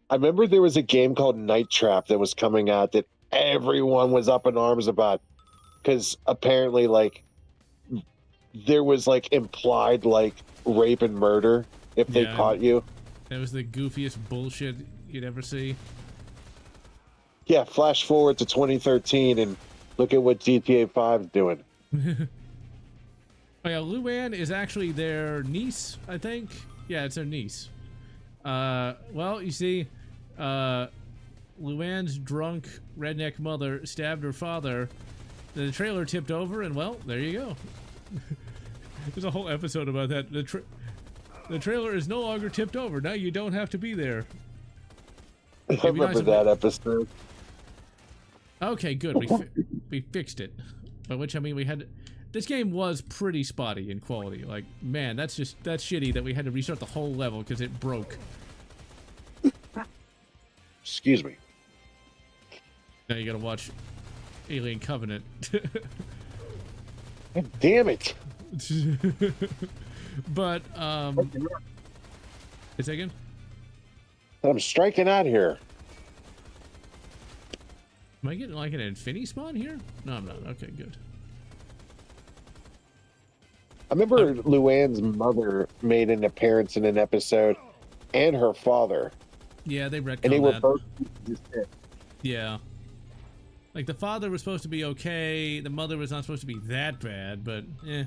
I remember there was a game called Night Trap that was coming out that everyone was up in arms about, because apparently, like, there was like implied like rape and murder if they caught you. That was the goofiest bullshit you'd ever see. Yeah, flash forward to 2013 and look at what GTA 5 is doing. Oh yeah, Luann is actually their niece, I think. Yeah, it's their niece. Well, you see, Luann's drunk redneck mother stabbed her father. The trailer tipped over, and well, there you go. There's a whole episode about that. The trailer is no longer tipped over. Now you don't have to be there. I remember that episode. Okay, good. We fixed it. By which I mean we had. This game was pretty spotty in quality. Like, man, that's shitty that we had to restart the whole level because it broke. Excuse me. Now you gotta watch Alien Covenant. God damn it. But, a second. I'm striking out here. Am I getting like an infinity spawn here? No, I'm not. Okay, good. I remember Luann's mother made an appearance in an episode, and her father. Yeah, they retconned and they were that. both. Yeah. Like, the father was supposed to be okay, the mother was not supposed to be that bad, but, eh.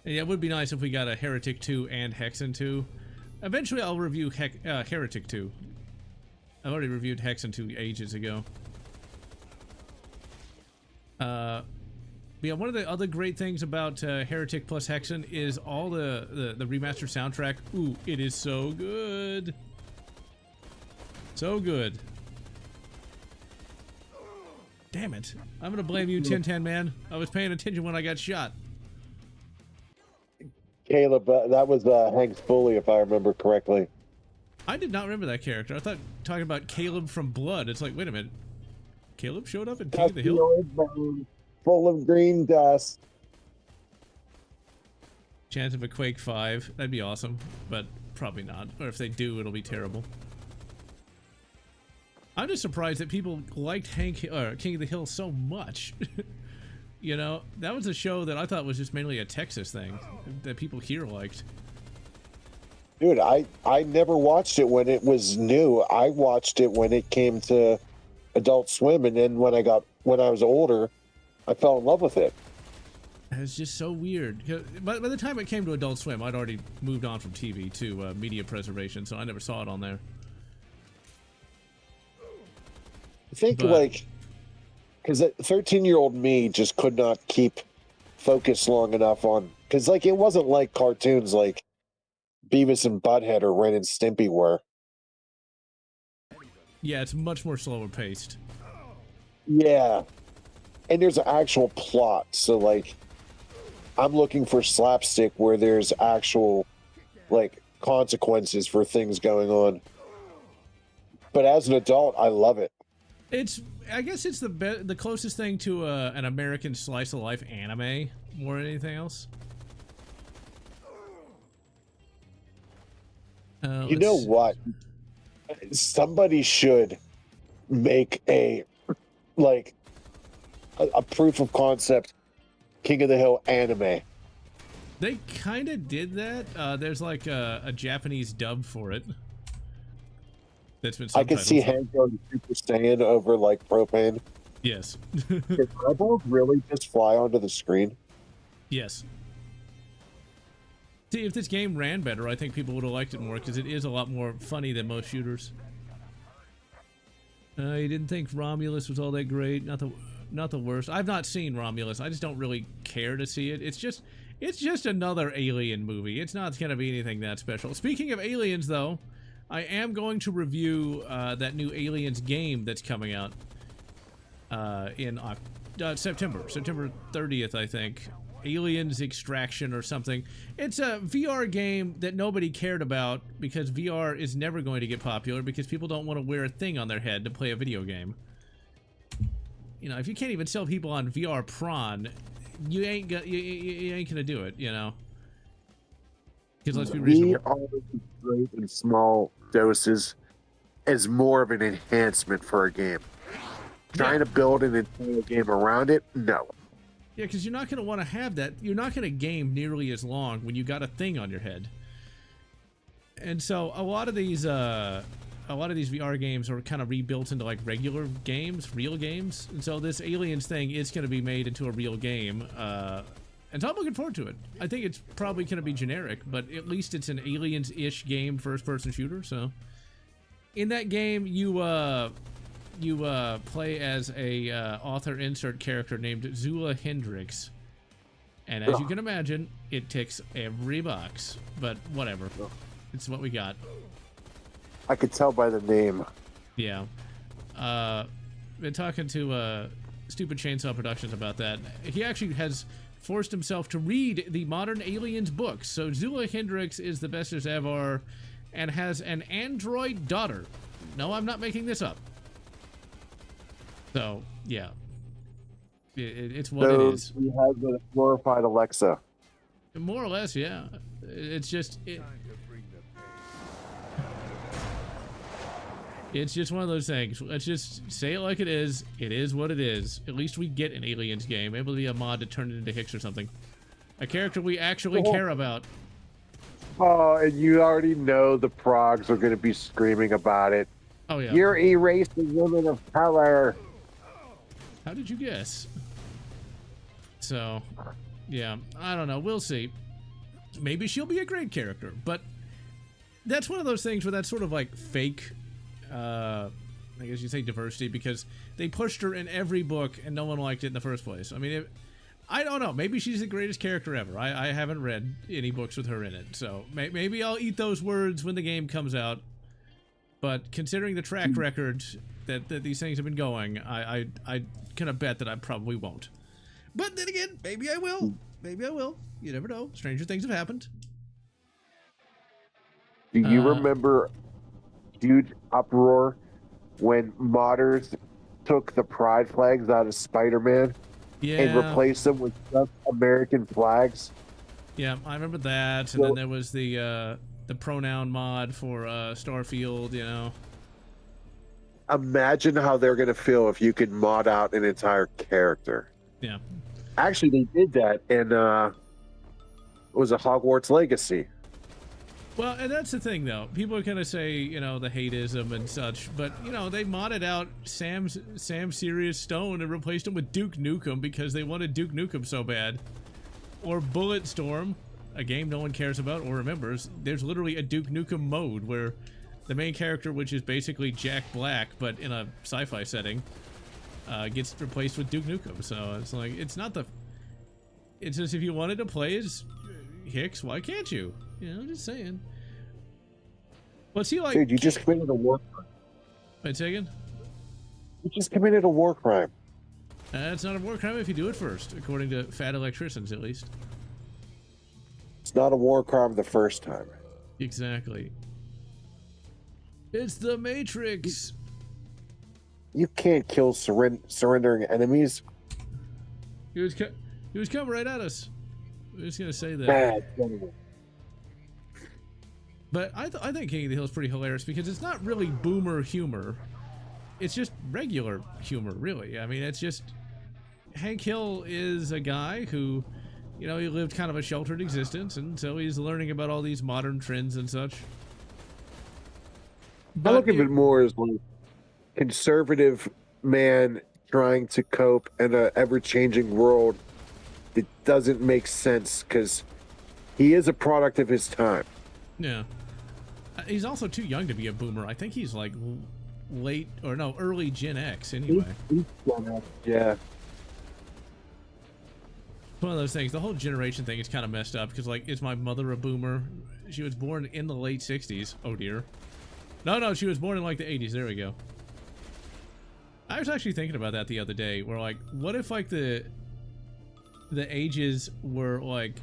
Yeah, it would be nice if we got a Heretic 2 and Hexen 2. Eventually I'll review Heretic 2. I've already reviewed Hexen 2 ages ago. Yeah, one of the other great things about Heretic plus Hexen is all the remastered soundtrack. Ooh, it is so good. So good. Damn it. I'm gonna blame you, Tintin Man. I was paying attention when I got shot. Caleb, that was Hank's bully, if I remember correctly. I did not remember that character. I thought talking about Caleb from Blood. It's like, wait a minute. Caleb showed up in King of the Hill? Full of green dust. Chance of a Quake 5. That'd be awesome, but probably not. Or if they do, it'll be terrible. I'm just surprised that people liked King of the Hill so much. You know, that was a show that I thought was just mainly a Texas thing that people here liked. Dude, I never watched it when it was new. I watched it when it came to Adult Swim, and then when I was older, I fell in love with it. It's just so weird. By the time it came to Adult Swim, I'd already moved on from TV to media preservation, so I never saw it on there. I think, like, because 13-year-old me just could not keep focused long enough on, because, like, it wasn't like cartoons like Beavis and Butthead or Ren and Stimpy were. Yeah, it's much more slower paced. Yeah. And there's an actual plot, so, like, I'm looking for slapstick where there's actual, like, consequences for things going on. But as an adult, I love it. I guess it's the closest thing to an American slice of life anime more than anything else. You know what? Somebody should make a proof of concept King of the Hill anime. They kind of did that. There's like a Japanese dub for it that's been I could see subtitled. Hank going Super Saiyan over like propane. Yes. Did eyeballs really just fly onto the screen? Yes. See, if this game ran better, I think people would have liked it more because it is a lot more funny than most shooters. You didn't think Romulus was all that great? Not the worst. I've not seen Romulus. I just don't really care to see it. It's just another Alien movie. It's not going to be anything that special. Speaking of aliens, though, I am going to review that new Aliens game that's coming out in September 30th, I think. Aliens Extraction or something. It's a VR game that nobody cared about because VR is never going to get popular because people don't want to wear a thing on their head to play a video game. You know, if you can't even sell people on VR prawn, you ain't gonna do it, you know. Because let's be reasonable. VR is great in small doses is more of an enhancement for a game. Trying to build an entire game around it, no. Yeah, because you're not going to want to have that. You're not going to game nearly as long when you got a thing on your head. And so a lot of these VR games are kind of rebuilt into like regular games, real games. And so this Aliens thing is going to be made into a real game. And so I'm looking forward to it. I think it's probably going to be generic, but at least it's an Aliens-ish game, first-person shooter. So in that game, you play as a author insert character named Zula Hendrix, and as you can imagine, it ticks every box. But whatever, it's what we got. I could tell by the name. Yeah, been talking to Stupid Chainsaw Productions about that. He actually has forced himself to read the modern Aliens books. So Zula Hendrix is the bestest ever, and has an android daughter. No, I'm not making this up. So, yeah. It's what it is. He has a glorified Alexa. More or less, yeah. It's just... It's just one of those things. Let's just say it like it is. It is what it is. At least we get an Aliens game. Maybe it'll be a mod to turn it into Hicks or something. A character we actually care about. Oh, and you already know the progs are going to be screaming about it. Oh, yeah. You're erasing women of color. How did you guess? So, yeah, I don't know. We'll see. Maybe she'll be a great character, but that's one of those things where that's sort of like fake, I guess you'd say diversity, because they pushed her in every book and no one liked it in the first place. I mean, I don't know. Maybe she's the greatest character ever. I haven't read any books with her in it, so maybe I'll eat those words when the game comes out. But considering the track record that these things have been going, I kind of bet that I probably won't. But then again, maybe I will. Maybe I will. You never know. Stranger things have happened. Do you remember huge uproar when modders took the pride flags out of Spider-Man and replaced them with just American flags? Yeah, I remember that. And then there was the pronoun mod for Starfield, you know. Imagine how they're going to feel if you could mod out an entire character. Yeah. Actually, they did that in it was a Hogwarts Legacy. Well, and that's the thing, though. People are going to say, you know, the hateism and such, but, you know, they modded out Sam Sirius Stone and replaced him with Duke Nukem because they wanted Duke Nukem so bad. Or Bulletstorm, a game no one cares about or remembers. There's literally a Duke Nukem mode where the main character, which is basically Jack Black, but in a sci-fi setting, gets replaced with Duke Nukem. So it's like, it's not the... It's just if you wanted to play as Hicks, why can't you? You know, just saying. What's he like? Dude, you just committed a war crime. Wait, say again? You just committed a war crime. It's not a war crime if you do it first, according to fat electricians, at least. It's not a war crime the first time. Exactly. It's the Matrix. You can't kill surrendering enemies. He was coming right at us. I was gonna say that. Bad. But I think King of the Hill is pretty hilarious because it's not really boomer humor. It's just regular humor, really. I mean, it's just... Hank Hill is a guy who you know, he lived kind of a sheltered existence, and so he's learning about all these modern trends and such. I look at it more as like conservative man trying to cope in an ever-changing world that doesn't make sense because he is a product of his time. Yeah. He's also too young to be a boomer. I think he's like late, or no, early Gen X anyway. Yeah. It's one of those things. The whole generation thing is kind of messed up because, like, is my mother a boomer? She was born in the late 60s. Oh, dear. No, she was born in, like, the 80s. There we go. I was actually thinking about that the other day, where, like, what if, like, the ages were, like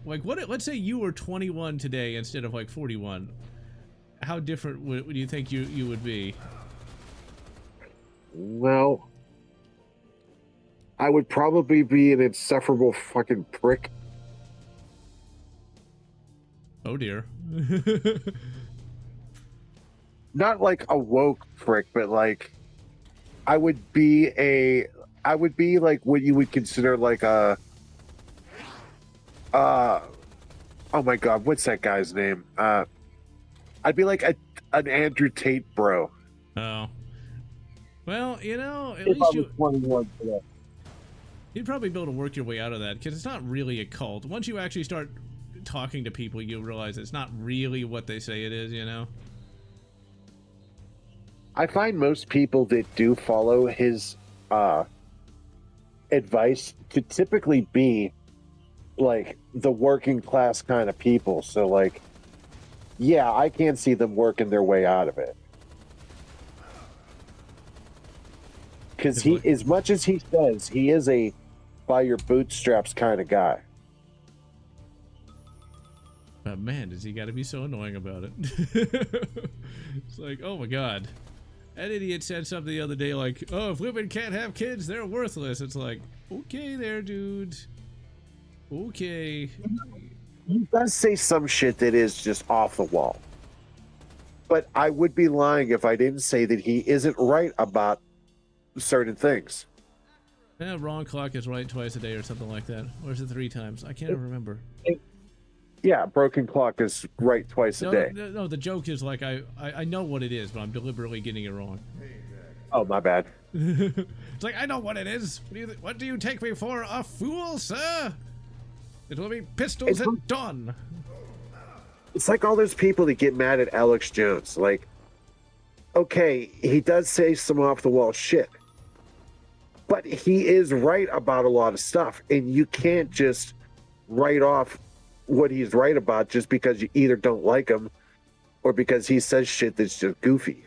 what, let's say you were 21 today instead of, like, 41. How different would you think you would be? Well, I would probably be an insufferable fucking prick. Oh dear. Not like a woke prick, but like I would be like what you would consider like a oh my god, what's that guy's name? I'd be like an Andrew Tate bro. Oh. Well, you know, at If least I was 21 today. You'd probably be able to work your way out of that, because it's not really a cult. Once you actually start talking to people, you'll realize it's not really what they say it is, you know? I find most people that do follow his advice to typically be like the working class kind of people. So like, yeah, I can't see them working their way out of it. Because he, as much as he says, he is a by your bootstraps kind of guy. But man, does he got to be so annoying about it. It's like, oh my god. That idiot said something the other day like, oh, if women can't have kids, they're worthless. It's like, okay there, dude. Okay. He does say some shit that is just off the wall. But I would be lying if I didn't say that he isn't right about certain things. Yeah, wrong clock is right twice a day or something like that. Or is it 3 times? I can't remember. Yeah, broken clock is right twice a day. No, the joke is like, I know what it is, but I'm deliberately getting it wrong. Oh, my bad. It's like, I know what it is. What do you take me for? A fool, sir? It will be pistols at dawn. It's like all those people that get mad at Alex Jones. Like, okay, he does say some off-the-wall shit. But he is right about a lot of stuff. And you can't just write off what he's right about just because you either don't like him or because he says shit that's just goofy.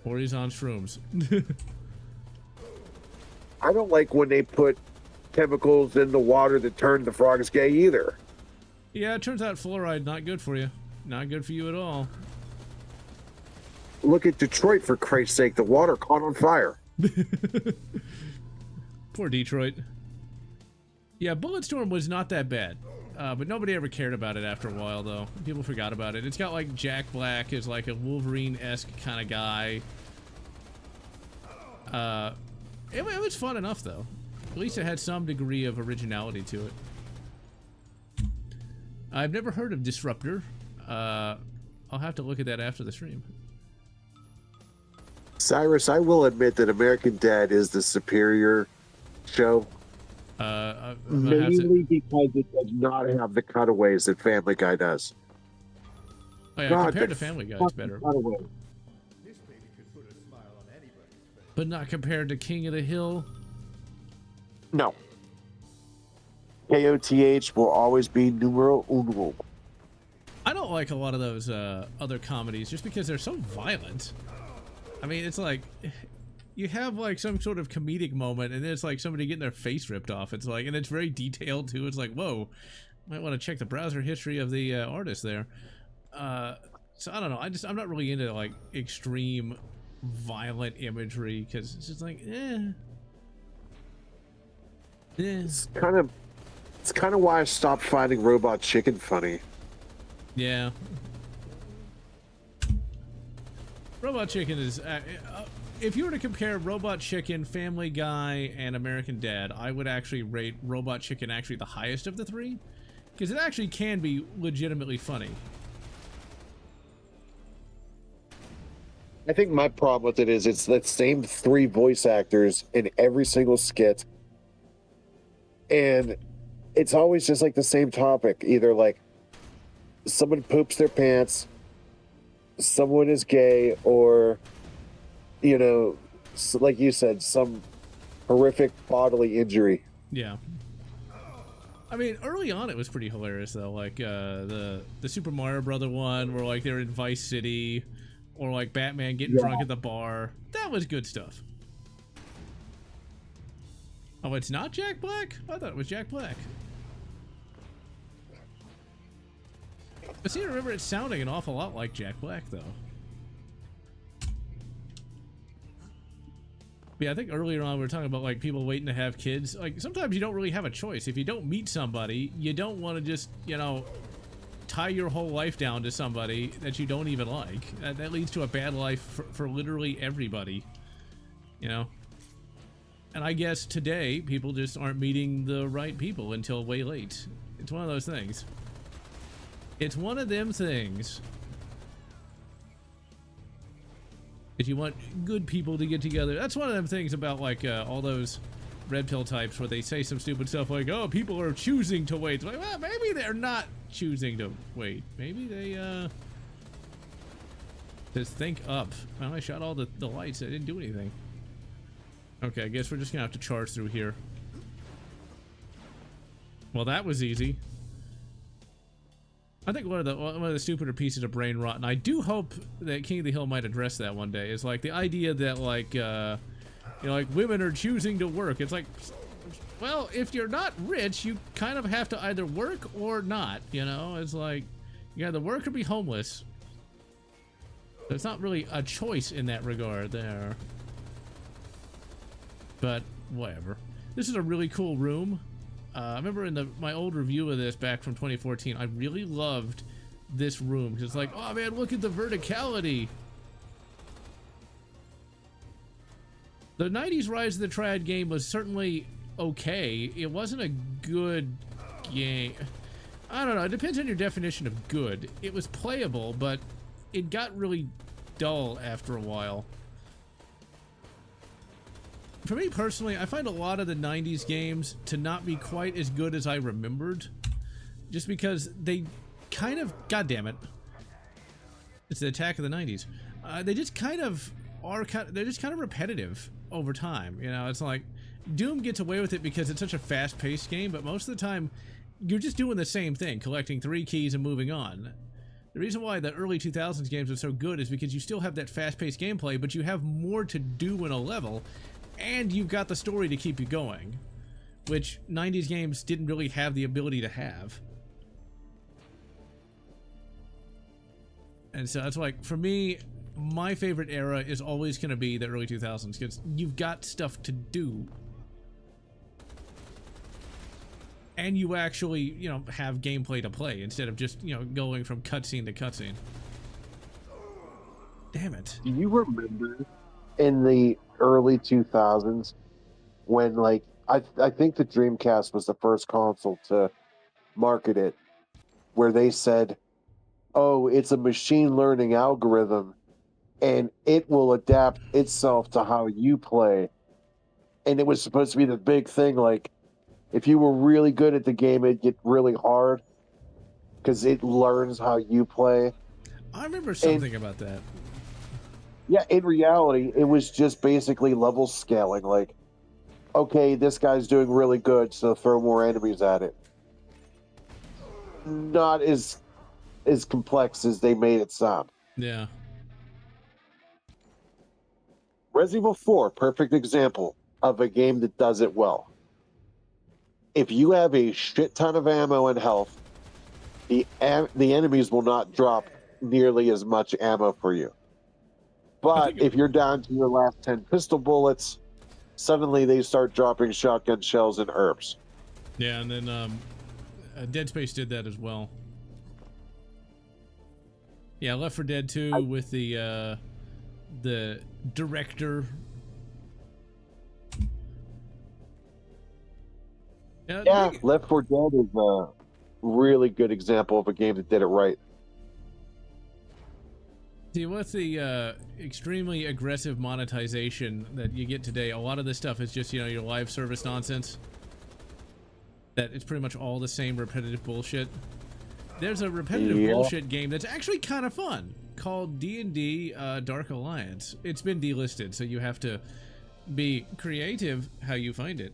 Or he's on shrooms. I don't like when they put chemicals in the water that turn the frogs gay either. Yeah, it turns out fluoride not good for you. Not good for you at all. Look at Detroit, for Christ's sake. The water caught on fire. Poor Detroit. Yeah, Bulletstorm was not that bad. But nobody ever cared about it after a while, though. People forgot about it. It's got, like, Jack Black is, like, a Wolverine-esque kind of guy. It was fun enough, though. At least it had some degree of originality to it. I've never heard of Disruptor. I'll have to look at that after the stream. Cyrus, I will admit that American Dad is the superior show. Mainly because it does not have the cutaways that Family Guy does. Oh yeah, compared to Family Guy, it's better. But not compared to King of the Hill? No. KOTH will always be numero uno. I don't like a lot of those other comedies just because they're so violent. I mean, it's like... You have like some sort of comedic moment and then it's like somebody getting their face ripped off. It's like, and it's very detailed too. It's like, whoa, might want to check the browser history of the artist there. So I don't know. I'm not really into like extreme violent imagery because it's just like, It's kind of why I stopped finding Robot Chicken funny. Yeah. Robot Chicken is if you were to compare Robot Chicken, Family Guy, and American Dad, I would actually rate Robot Chicken actually the highest of the three, because it actually can be legitimately funny. I think my problem with it is it's the same three voice actors in every single skit, and it's always just like the same topic. Either like someone poops their pants, someone is gay, or like you said, some horrific bodily injury. Yeah. I mean, early on it was pretty hilarious though, like the Super Mario Brother one, where like they're in Vice City, or like Batman getting drunk at the bar. That was good stuff. Oh, it's not Jack Black? I thought it was Jack Black. But see, I remember it sounding an awful lot like Jack Black though. Yeah, I think earlier on we were talking about like people waiting to have kids. Like sometimes you don't really have a choice. If you don't meet somebody, you don't want to just, tie your whole life down to somebody that you don't even like. That leads to a bad life for literally everybody, And I guess today people just aren't meeting the right people until way late. It's one of those things. It's one of them things. If you want good people to get together, that's one of them things about like all those red pill types where they say some stupid stuff like, oh, people are choosing to wait. It's like, well, maybe they're not choosing to wait. Maybe they just think up. Well, I shot all the lights. I didn't do anything. Okay, I guess we're just gonna have to charge through here. Well, that was easy. I think one of the stupider pieces of brain rot, and I do hope that King of the Hill might address that one day, is like the idea that like like women are choosing to work. It's like, well, if you're not rich, you kind of have to either work or not. It's like you either work or be homeless. There's not really a choice in that regard there. But whatever. This is a really cool room. I remember in my old review of this back from 2014, I really loved this room because it's like, oh man, look at the verticality. The 90s Rise of the Triad game was certainly okay. It wasn't a good game. I don't know. It depends on your definition of good. It was playable, but it got really dull after a while. For me personally, I find a lot of the 90s games to not be quite as good as I remembered. Just because they kind of, god damn it, it's the attack of the 90s. They just kind of are, they're just kind of repetitive over time. It's like Doom gets away with it because it's such a fast-paced game, but most of the time you're just doing the same thing, collecting 3 keys and moving on. The reason why the early 2000s games are so good is because you still have that fast-paced gameplay, but you have more to do in a level, and you've got the story to keep you going, which 90s games didn't really have the ability to have. And so that's like, for me, my favorite era is always going to be the early 2000s, because you've got stuff to do. And you actually, have gameplay to play instead of just, going from cutscene to cutscene. Damn it. Do you remember in the early 2000s when like I think the Dreamcast was the first console to market it, where they said, oh, it's a machine learning algorithm and it will adapt itself to how you play. And it was supposed to be the big thing, like if you were really good at the game, it'd get really hard because it learns how you play. I remember something about that. Yeah, in reality, it was just basically level scaling. Like, okay, this guy's doing really good, so throw more enemies at it. Not as complex as they made it sound. Yeah. Resident Evil 4, perfect example of a game that does it well. If you have a shit ton of ammo and health, the enemies will not drop nearly as much ammo for you. But if you're down to your last 10 pistol bullets, suddenly they start dropping shotgun shells and herbs. Yeah, and then Dead Space did that as well. Yeah, Left 4 Dead 2 with the the director. Yeah, Left 4 Dead is a really good example of a game that did it right. See, what's the extremely aggressive monetization that you get today? A lot of this stuff is just, you know, your live service nonsense. That it's pretty much all the same repetitive bullshit. There's a repetitive bullshit game that's actually kind of fun called D&D Dark Alliance. It's been delisted, so you have to be creative how you find it.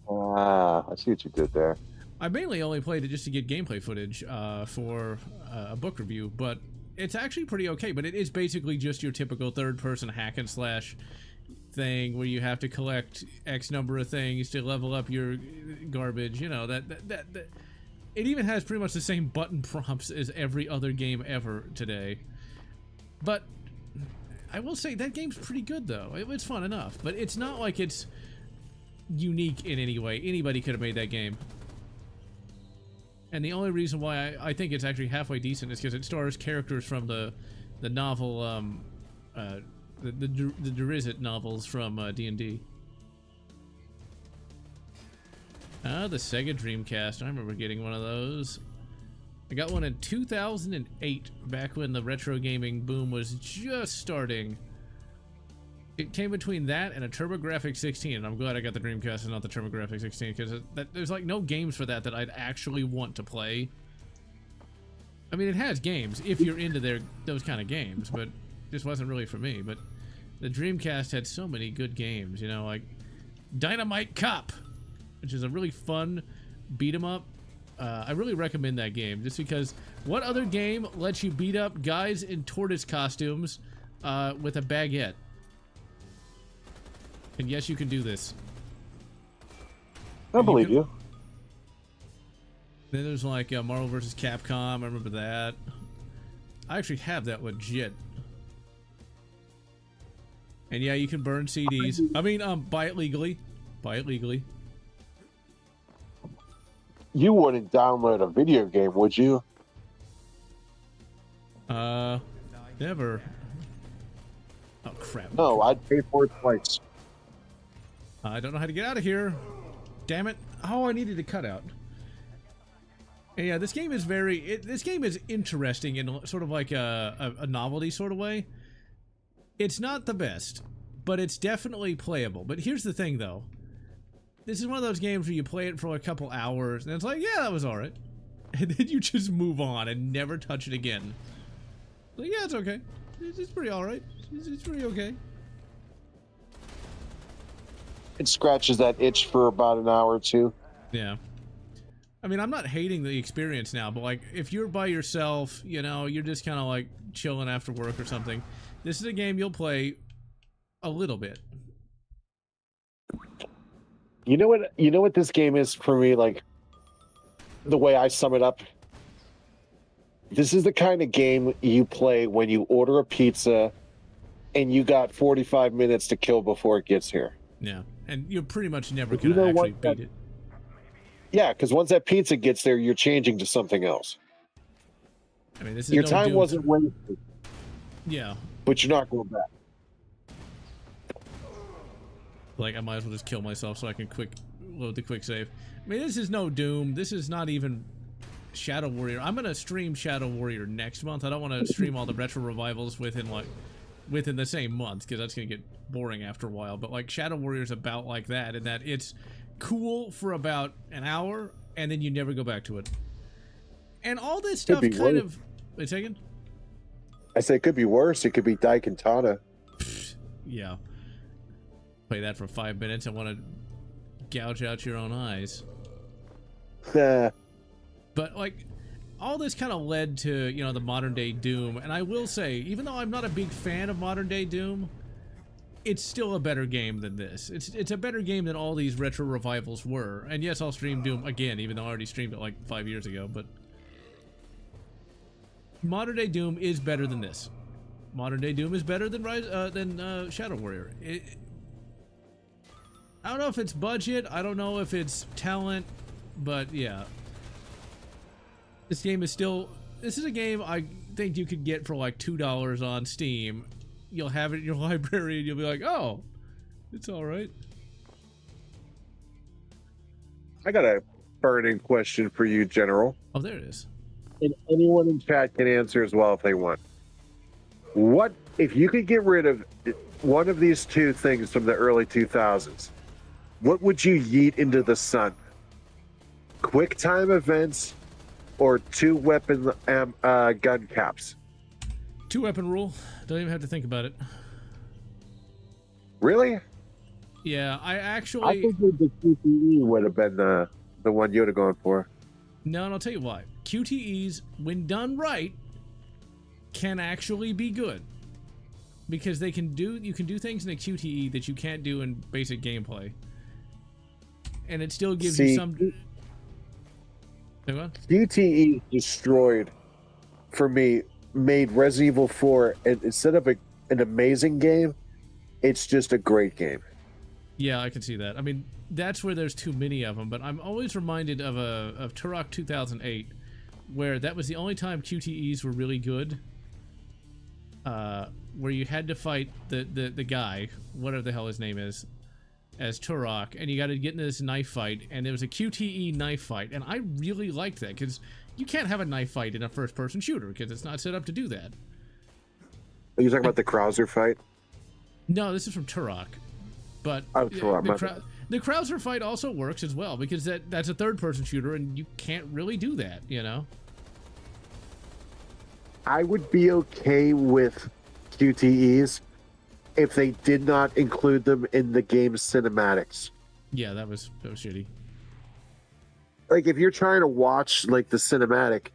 Ah, I see what you did there. I mainly only played it just to get gameplay footage for a book review, but it's actually pretty okay. But it is basically just your typical third-person hack and slash thing where you have to collect X number of things to level up your garbage. You know, that it even has pretty much the same button prompts as every other game ever today. But I will say that game's pretty good though. It's fun enough, but it's not like it's unique in any way. Anybody could have made that game. And the only reason why I think it's actually halfway decent is because it stars characters from the novel, the Drizzt novels from D&D. The Sega Dreamcast. I remember getting one of those. I got one in 2008, back when the retro gaming boom was just starting. It came between that and a TurboGrafx 16, and I'm glad I got the Dreamcast and not the TurboGrafx 16, because there's like no games for that I'd actually want to play. I mean, it has games if you're into those kind of games, but this wasn't really for me. But the Dreamcast had so many good games, you know, like Dynamite Cop, which is a really fun beat 'em up. I really recommend that game, just because what other game lets you beat up guys in tortoise costumes with a baguette? And yes, you can do this. I believe you. Then there's like Marvel vs. Capcom. I remember that. I actually have that legit. And yeah, you can burn CDs. I mean, buy it legally. Buy it legally. You wouldn't download a video game, would you? Never. Oh crap. No, I'd pay for it twice. I don't know how to get out of here. Damn it. Oh, I needed a cutout. And yeah, this game is this game is interesting in sort of like a novelty sort of way. It's not the best, but it's definitely playable. But here's the thing, though. This is one of those games where you play it for a couple hours, and it's like, yeah, that was alright. And then you just move on and never touch it again. Like, yeah, it's okay. It's pretty alright. It's pretty okay. It scratches that itch for about an hour or two. Yeah. I mean, I'm not hating the experience now, but like, if you're by yourself, you know, you're just kind of like chilling after work or something, this is a game you'll play a little bit. You know what this game is for me, like, the way I sum it up? This is the kind of game you play when you order a pizza and you got 45 minutes to kill before it gets here. Yeah, and you're pretty much never going to actually beat it. Yeah, because once that pizza gets there, you're changing to something else. I mean, this is your time wasn't wasted. Yeah. But you're not going back. Like, I might as well just kill myself so I can load the quick save. I mean, this is no Doom. This is not even Shadow Warrior. I'm going to stream Shadow Warrior next month. I don't want to stream all the retro revivals within the same month, because that's going to get boring after a while. But like, Shadow Warrior's about like that, in that it's cool for about an hour, and then you never go back to it. And all this stuff kind of... Wait a second? I say it could be worse. It could be Daikatana. Yeah. Play that for 5 minutes and want to gouge out your own eyes. But like, all this kind of led to, you know, the modern day Doom. And I will say, even though I'm not a big fan of modern day Doom, it's still a better game than this. It's a better game than all these retro revivals were. And yes, I'll stream Doom again, even though I already streamed it like 5 years ago. But modern day Doom is better than this. Modern day Doom is better than Shadow Warrior. I don't know if it's budget, I don't know if it's talent, but yeah. This is a game I think you could get for like $2 on Steam, you'll have it in your library and you'll be like, oh, it's all right. I got a burning question for you, General. Oh, there it is. And anyone in chat can answer as well if they want. What if you could get rid of one of these two things from the early 2000s? What would you yeet into the sun? Quick time events or 2-weapon gun caps? 2-weapon rule. Don't even have to think about it. Really? Yeah, I think the QTE would have been the one you would have gone for. No, and I'll tell you why. QTEs, when done right, can actually be good. Because you can do things in a QTE that you can't do in basic gameplay. And it still gives you some... QTE destroyed, for me, made Resident Evil 4, and instead of an amazing game, it's just a great game. Yeah, I can see that. I mean, that's where there's too many of them, but I'm always reminded of Turok 2008, where that was the only time QTEs were really good. Where you had to fight the guy, whatever the hell his name is, as Turok, and you got to get into this knife fight, and there was a QTE knife fight, and I really liked that, because you can't have a knife fight in a first-person shooter, because it's not set up to do that. Are you talking about the Krauser fight? No, this is from Turok. But Turok, the Krauser fight also works as well, because that's a third-person shooter, and you can't really do that, you know? I would be okay with QTEs if they did not include them in the game's cinematics. Yeah, that was shitty. Like, if you're trying to watch, like, the cinematic,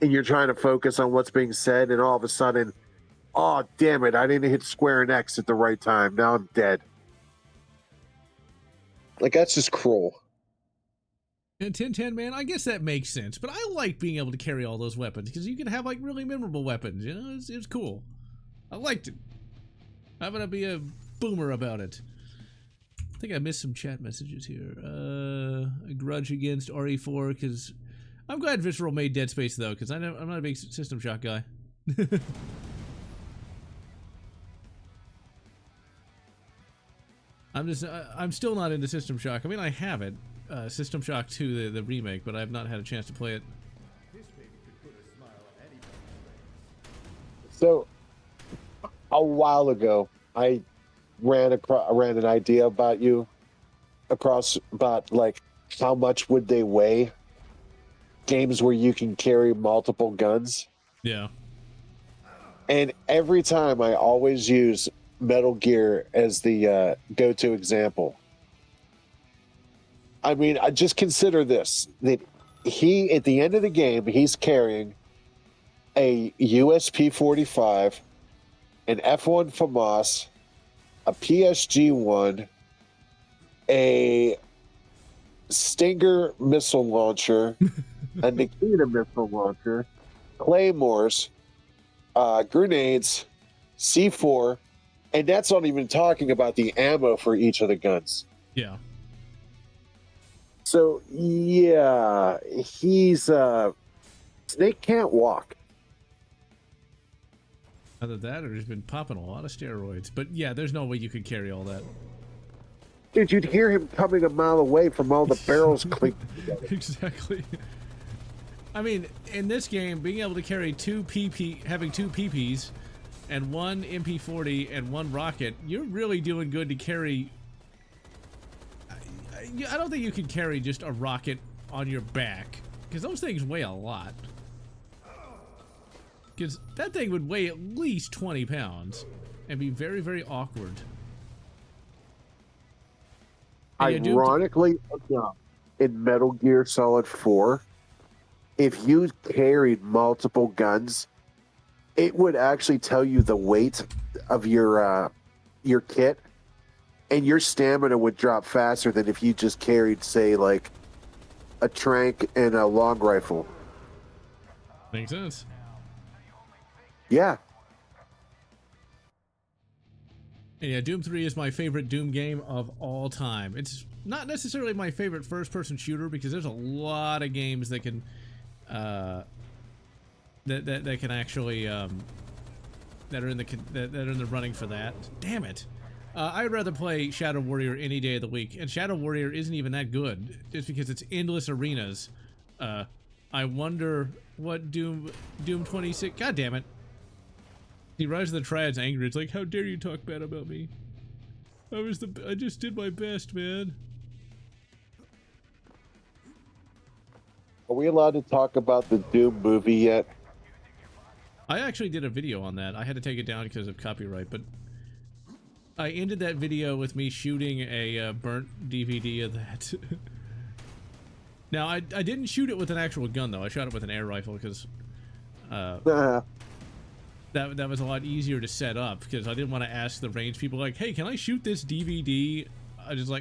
and you're trying to focus on what's being said, and all of a sudden, oh, damn it, I didn't hit square and X at the right time. Now I'm dead. Like, that's just cruel. And 1010, man, I guess that makes sense. But I like being able to carry all those weapons, because you can have, like, really memorable weapons, you know? It's cool. I liked it. I'm gonna be a boomer about it. I think I missed some chat messages here. A grudge against RE4, because I'm glad Visceral made Dead Space, though, because I'm not a big System Shock guy. I'm still not into System Shock. I mean, I have it, System Shock 2, the remake, but I have not had a chance to play it. So, a while ago, I ran an idea about you about like how much would they weigh? Games where you can carry multiple guns. Yeah. And every time I always use Metal Gear as the go-to example. I mean, I just consider this, that he, at the end of the game, he's carrying a USP-45, an F1 FAMAS, a PSG-1, a Stinger missile launcher, a Nikita missile launcher, claymores, grenades, C4, and that's not even talking about the ammo for each of the guns. Yeah. So, yeah, he's Snake can't walk. Either that or he's been popping a lot of steroids. But yeah, there's no way you could carry all that. Dude, you'd hear him coming a mile away from all the barrels clinking together. Exactly. I mean, in this game, being able to carry having two PPs and one MP40 and one rocket, you're really doing good to carry. I don't think you can carry just a rocket on your back, because those things weigh a lot. Because that thing would weigh at least 20 pounds and be very, very awkward. Ironically enough, in Metal Gear Solid 4, if you carried multiple guns, it would actually tell you the weight of your kit, and your stamina would drop faster than if you just carried, say, like a trank and a long rifle. Makes sense. Yeah. Yeah, Doom 3 is my favorite Doom game of all time. It's not necessarily my favorite first-person shooter, because there's a lot of games that can that can actually that are in the running for that. Damn it. I'd rather play Shadow Warrior any day of the week, and Shadow Warrior isn't even that good, just because it's endless arenas. I wonder what Doom 26. God damn it! See, Rise of the Triad's angry. It's like, how dare you talk bad about me? I just did my best, man. Are we allowed to talk about the Doom movie yet? I actually did a video on that. I had to take it down because of copyright, but I ended that video with me shooting a burnt DVD of that. Now, I didn't shoot it with an actual gun, though. I shot it with an air rifle because that was a lot easier to set up, because I didn't want to ask the range people, like, hey, can I shoot this DVD?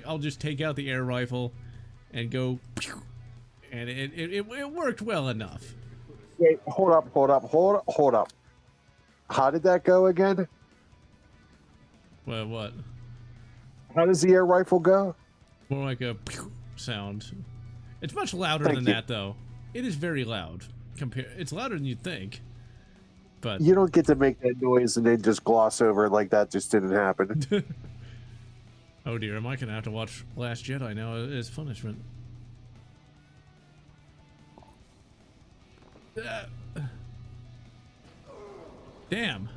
I'll just take out the air rifle and go, and it worked well enough. Wait, hold up. How did that go again? Well, what? How does the air rifle go? More like a sound. It's much louder than that, though. It is very loud. It's louder than you'd think. But you don't get to make that noise and then just gloss over it like that just didn't happen. Oh dear, am I gonna have to watch Last Jedi now as punishment? Damn.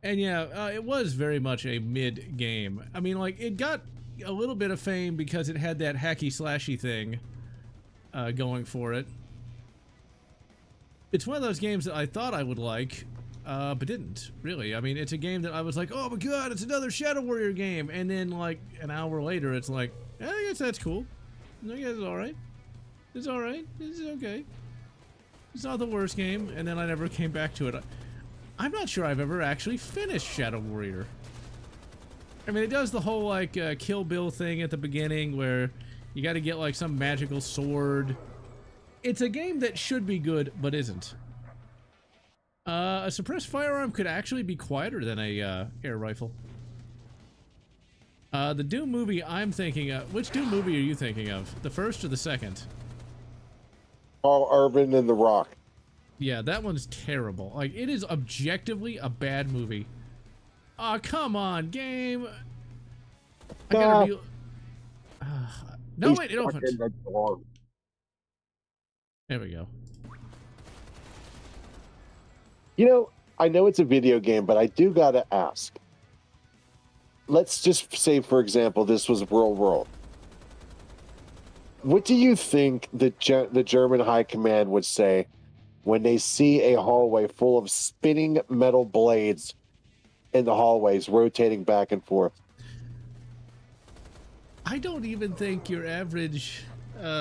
And yeah, it was very much a mid game. I mean, like, it got a little bit of fame because it had that hacky slashy thing going for it. It's one of those games that I thought I would like, but didn't, really. I mean, it's a game that I was like, oh my god, it's another Shadow Warrior game. And then, like, an hour later, it's like, I guess that's cool. I guess it's alright. It's alright. It's okay. It's not the worst game. And then I never came back to it. I'm not sure I've ever actually finished Shadow Warrior. I mean, it does the whole, like, Kill Bill thing at the beginning where you gotta get, like, some magical sword. It's a game that should be good, but isn't. A suppressed firearm could actually be quieter than a air rifle. The Doom movie I'm thinking of... Which Doom movie are you thinking of? The first or the second? All Urban and The Rock. Yeah, that one's terrible. Like, it is objectively a bad movie. Aw, come on, game. I gotta be... no, wait, it opens. There we go. You know, I know it's a video game, but I do gotta ask. Let's just say, for example, this was Real World. What do you think the German High Command would say when they see a hallway full of spinning metal blades in the hallways rotating back and forth? I don't even think your average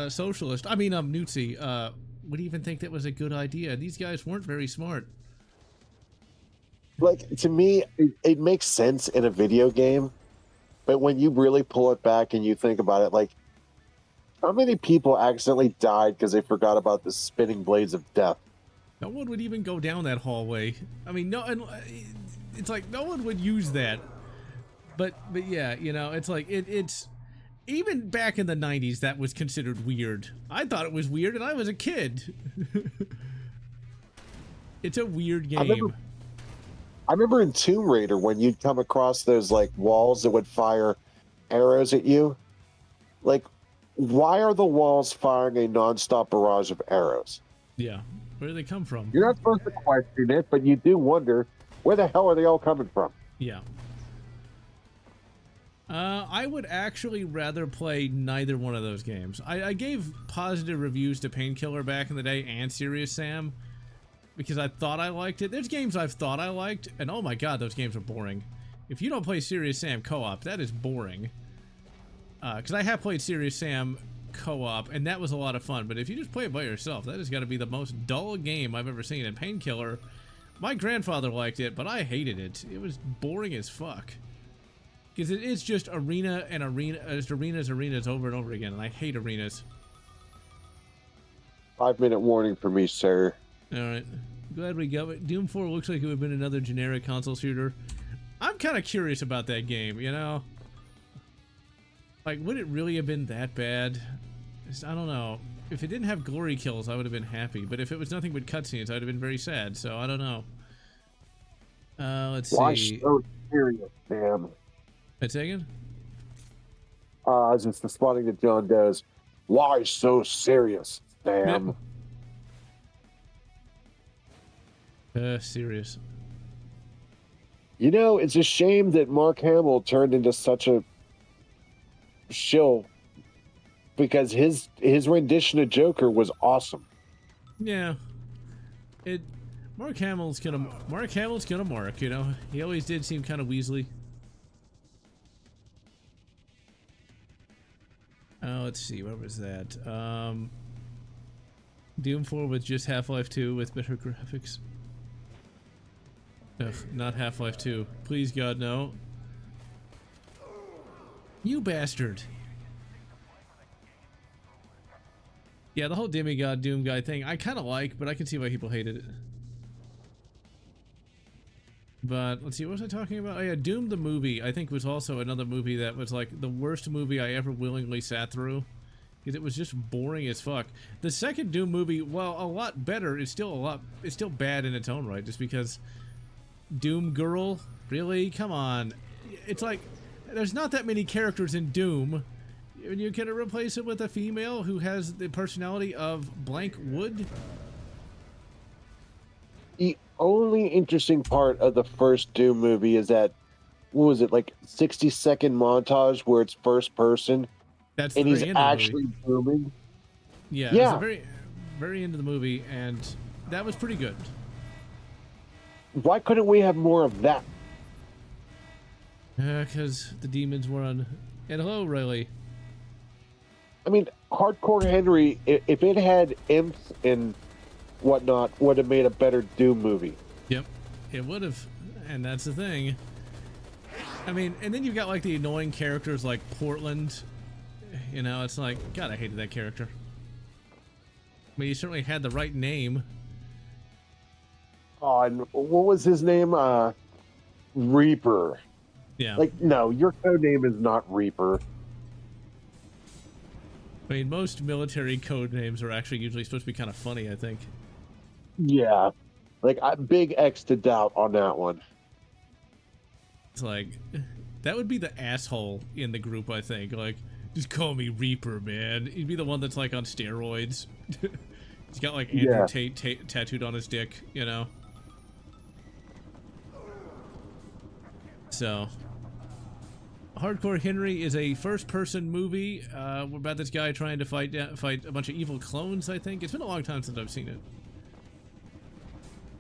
socialist, I mean, Nutzi, would even think that was a good idea. These guys weren't very smart. Like, to me, it makes sense in a video game, but when you really pull it back and you think about it, like, how many people accidentally died because they forgot about the spinning blades of death? No one would even go down that hallway. I mean, no, it's like no one would use that. But yeah, you know, it's like it's even back in the 90s that was considered weird. I thought it was weird and I was a kid. It's a weird game. I remember in Tomb Raider when you'd come across those like walls that would fire arrows at you. Like, why are the walls firing a non-stop barrage of arrows? Yeah. Where do they come from? You're not supposed to question it, but you do wonder, where the hell are they all coming from? Yeah. I would actually rather play neither one of those games. I gave positive reviews to Painkiller back in the day and Serious Sam because I thought I liked it. There's games I've thought I liked, and oh my god, those games are boring. If you don't play Serious Sam co-op, that is boring. Because I have played Serious Sam co-op, and that was a lot of fun, but if you just play it by yourself, that has got to be the most dull game I've ever seen. And Painkiller, my grandfather liked it, but I hated it. It was boring as fuck. Because it is just arena and arena, just arenas over and over again, and I hate arenas. 5-minute warning for me, sir. Alright. Glad we got it. Doom 4 looks like it would have been another generic console shooter. I'm kind of curious about that game, you know? Like, would it really have been that bad? I don't know. if it didn't have glory kills, I would have been happy. But if it was nothing but cutscenes, I'd have been very sad. So I don't know. Let's Why see. so serious, damn? Wait a second. I was just responding to John Doe's. Why so serious, damn? Serious. You know, it's a shame that Mark Hamill turned into such a shill because his rendition of Joker was awesome. Yeah. Mark Hamill's gonna mark, you know. He always did seem kind of Weasley. Let's see, what was that? Doom 4 with just Half-Life 2 with better graphics. Ugh, not Half-Life 2. Please, God, no. You bastard. Yeah, the whole demigod Doom guy thing, I kind of like, but I can see why people hated it. But, let's see, what was I talking about? Oh yeah, Doom the movie, I think, was also another movie that was like the worst movie I ever willingly sat through. Because it was just boring as fuck. The second Doom movie, while a lot better, it's still bad in its own right, just because Doom Girl, really? Come on. It's like, there's not that many characters in Doom. And you can replace it with a female who has the personality of blank wood? The only interesting part of the first Doom movie is that, what was it, like 60-second montage where it's first person That's and the he's very end of the actually movie. booming. Yeah, Yeah. it's the very, very end of the movie, and that was pretty good. Why couldn't we have more of that? Because the demons were on... And hello, Riley. I mean, Hardcore Henry, if it had imps and whatnot, would have made a better Doom movie. Yep, it would have. And that's the thing. I mean, and then you've got like the annoying characters like Portland. You know, it's like, God, I hated that character. I mean, he certainly had the right name. Oh, and what was his name? Reaper. Yeah. Like, no, your code name is not Reaper. I mean, most military code names are actually usually supposed to be kind of funny, I think. Yeah. Like, big X to doubt on that one. It's like, that would be the asshole in the group, I think. Like, just call me Reaper, man. He'd be the one that's like on steroids. He's got like Andrew Tate tattooed on his dick, you know? So, Hardcore Henry is a first-person movie about this guy trying to fight a bunch of evil clones, I think. It's been a long time since I've seen it.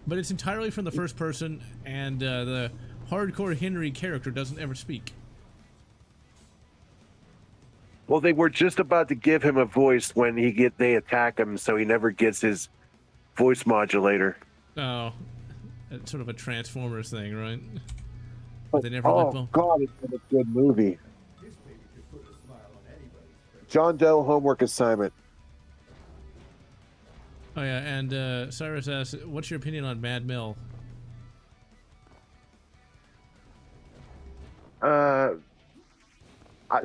But it's entirely from the first person, and the Hardcore Henry character doesn't ever speak. Well, they were just about to give him a voice when they attack him, so he never gets his voice modulator. Oh, it's sort of a Transformers thing, right? But they never let them. God, it's been a good movie. John Doe homework assignment. Oh yeah, and Cyrus asks, what's your opinion on Mad Mill?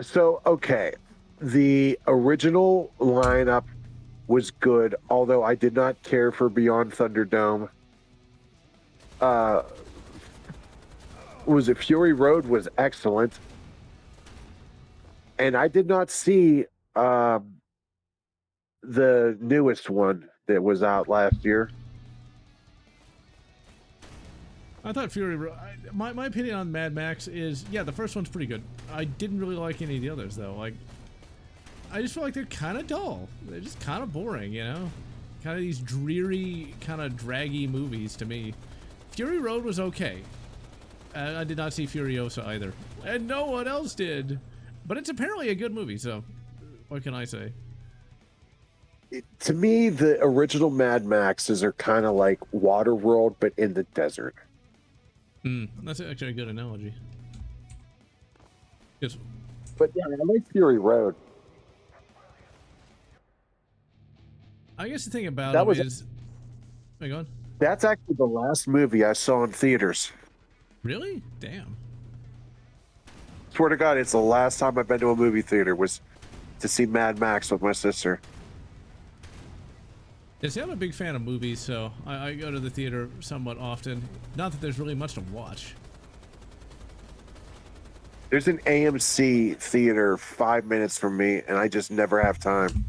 So, okay. The original lineup was good, although I did not care for Beyond Thunderdome. Was it Fury Road was excellent. And I did not see the newest one that was out last year. I thought Fury Road... My opinion on Mad Max is, yeah, the first one's pretty good. I didn't really like any of the others, though. Like, I just feel like they're kind of dull. They're just kind of boring, you know? Kind of these dreary, kind of draggy movies to me. Fury Road was okay. I did not see Furiosa either. And no one else did. But it's apparently a good movie, so what can I say? To me, the original Mad Maxes are kind of like Waterworld, but in the desert. That's actually a good analogy. But yeah, I like Fury Road. I guess the thing about that it was is... Hang on. That's actually the last movie I saw in theaters. Really? Damn. Swear to God, it's the last time I've been to a movie theater was to see Mad Max with my sister. Yeah, see, I'm a big fan of movies, so I go to the theater somewhat often. Not that there's really much to watch. There's an AMC theater 5 minutes from me, and I just never have time.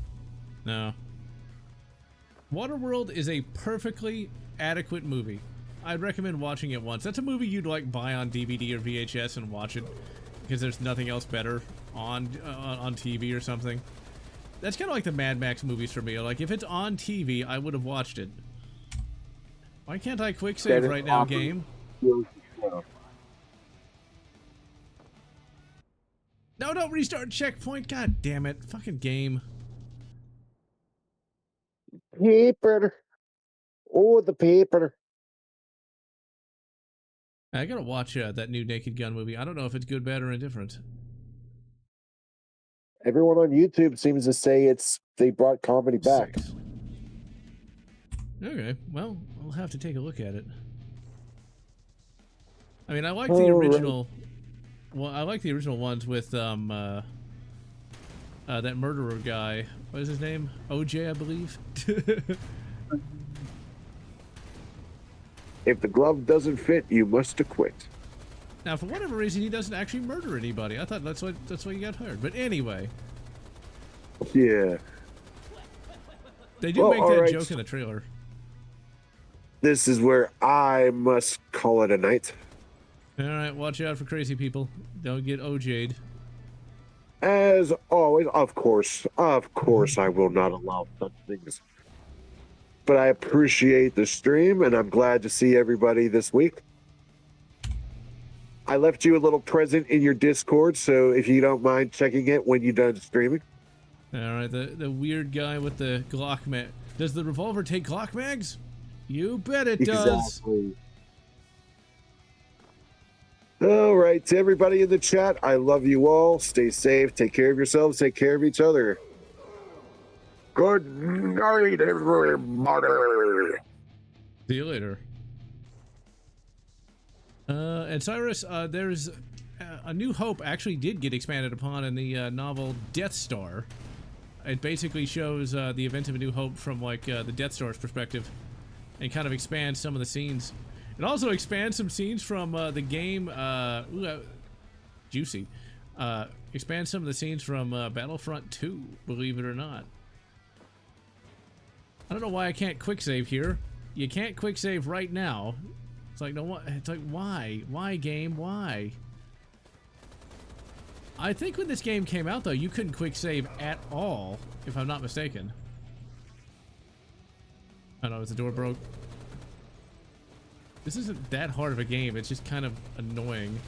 No. Waterworld is a perfectly adequate movie. I'd recommend watching it once. That's a movie you'd like buy on DVD or VHS and watch it because there's nothing else better on TV or something. That's kind of like the Mad Max movies for me. Like, if it's on TV, I would have watched it. Why can't I quick save right now, game? No, don't restart checkpoint. God damn it. Fucking game. Paper. Oh, the paper. I gotta watch that new Naked Gun movie. I don't know if it's good, bad, or indifferent. Everyone on YouTube seems to say they brought comedy back. 6. Okay, well, I'll have to take a look at it. I mean, I like the original. Right. Well, I like the original ones with that murderer guy. What is his name? OJ, I believe. If the glove doesn't fit, you must acquit. Now, for whatever reason, he doesn't actually murder anybody. I thought that's why he got hired. But anyway. Yeah. They do make that joke in the trailer. This is where I must call it a night. Alright, watch out for crazy people. Don't get OJ'd. As always, of course I will not allow such things. But I appreciate the stream, and I'm glad to see everybody this week. I left you a little present in your Discord, so if you don't mind checking it when you're done streaming. Alright, the weird guy with the Glock mag. Does the revolver take Glock mags? You bet it does. Exactly. All right, to everybody in the chat, I love you all. Stay safe. Take care of yourselves. Take care of each other. Good night, everybody. See you later. And Cyrus, there's A New Hope actually did get expanded upon in the novel Death Star. It basically shows the events of A New Hope from like the Death Star's perspective, and kind of expands some of the scenes. It also expands some scenes from the game. Juicy. Expands some of the scenes from Battlefront 2. Believe it or not. I don't know why I can't quick save here. You can't quick save right now. It's like, no, what? It's like, why? Why, game? Why? I think when this game came out, though, you couldn't quick save at all, if I'm not mistaken. I don't know, is the door broke? This isn't that hard of a game, it's just kind of annoying.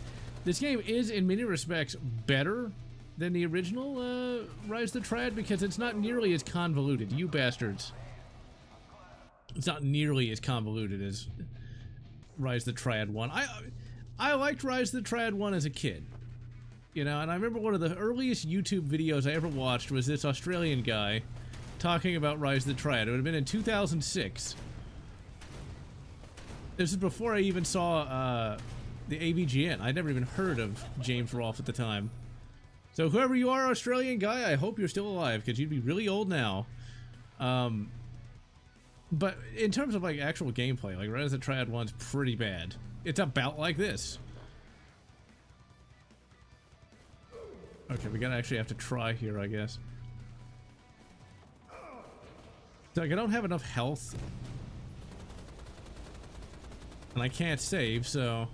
This game is, in many respects, better than the original Rise of the Triad because it's not nearly as convoluted. You bastards. It's not nearly as convoluted as Rise of the Triad 1. I liked Rise of the Triad 1 as a kid. You know, and I remember one of the earliest YouTube videos I ever watched was this Australian guy talking about Rise of the Triad. It would have been in 2006. This is before I even saw the AVGN. I'd never even heard of James Rolfe at the time. So whoever you are, Australian guy, I hope you're still alive, because you'd be really old now. But in terms of like actual gameplay, like Rise of the Triad 1's pretty bad. It's about like this. Okay, we gotta actually have to try here, I guess. Like, I don't have enough health. And I can't save, so...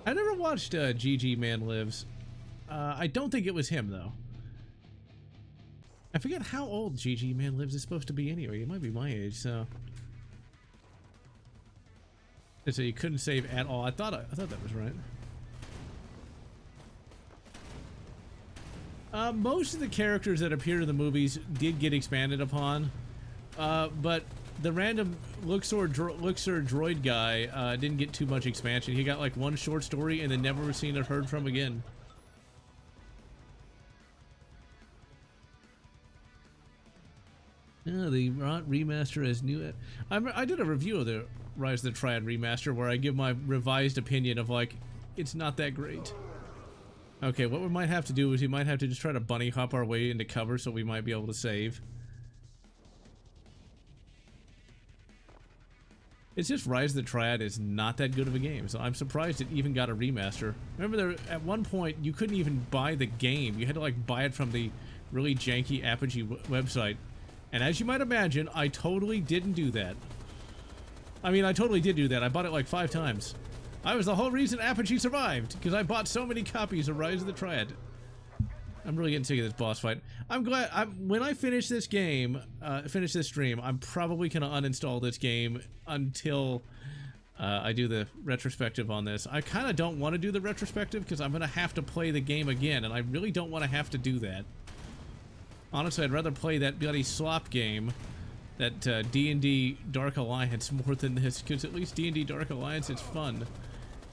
I never watched GG Man Lives. I don't think it was him, though. I forget how old GG Man Lives is supposed to be anyway. He might be my age, so... So you couldn't save at all. I thought that was right. Most of the characters that appear in the movies did get expanded upon, but the random Luxor droid guy didn't get too much expansion. He got like one short story and then never seen or heard from again. The remaster is new. I did a review of the Rise of the Triad remaster where I give my revised opinion of like, it's not that great. Okay, what we might have to do is we might have to just try to bunny hop our way into cover so we might be able to save. It's just Rise of the Triad is not that good of a game, so I'm surprised it even got a remaster. Remember, there at one point you couldn't even buy the game; you had to like buy it from the really janky Apogee website. And as you might imagine, I totally didn't do that. I mean, I totally did do that. I bought it like 5 times. I was the whole reason Apogee survived, because I bought so many copies of Rise of the Triad. I'm really getting sick of this boss fight. I'm glad, when I finish this game, finish this stream, I'm probably going to uninstall this game until I do the retrospective on this. I kind of don't want to do the retrospective because I'm going to have to play the game again, and I really don't want to have to do that. Honestly, I'd rather play that bloody slop game, that D&D Dark Alliance, more than this, because at least D&D Dark Alliance is fun.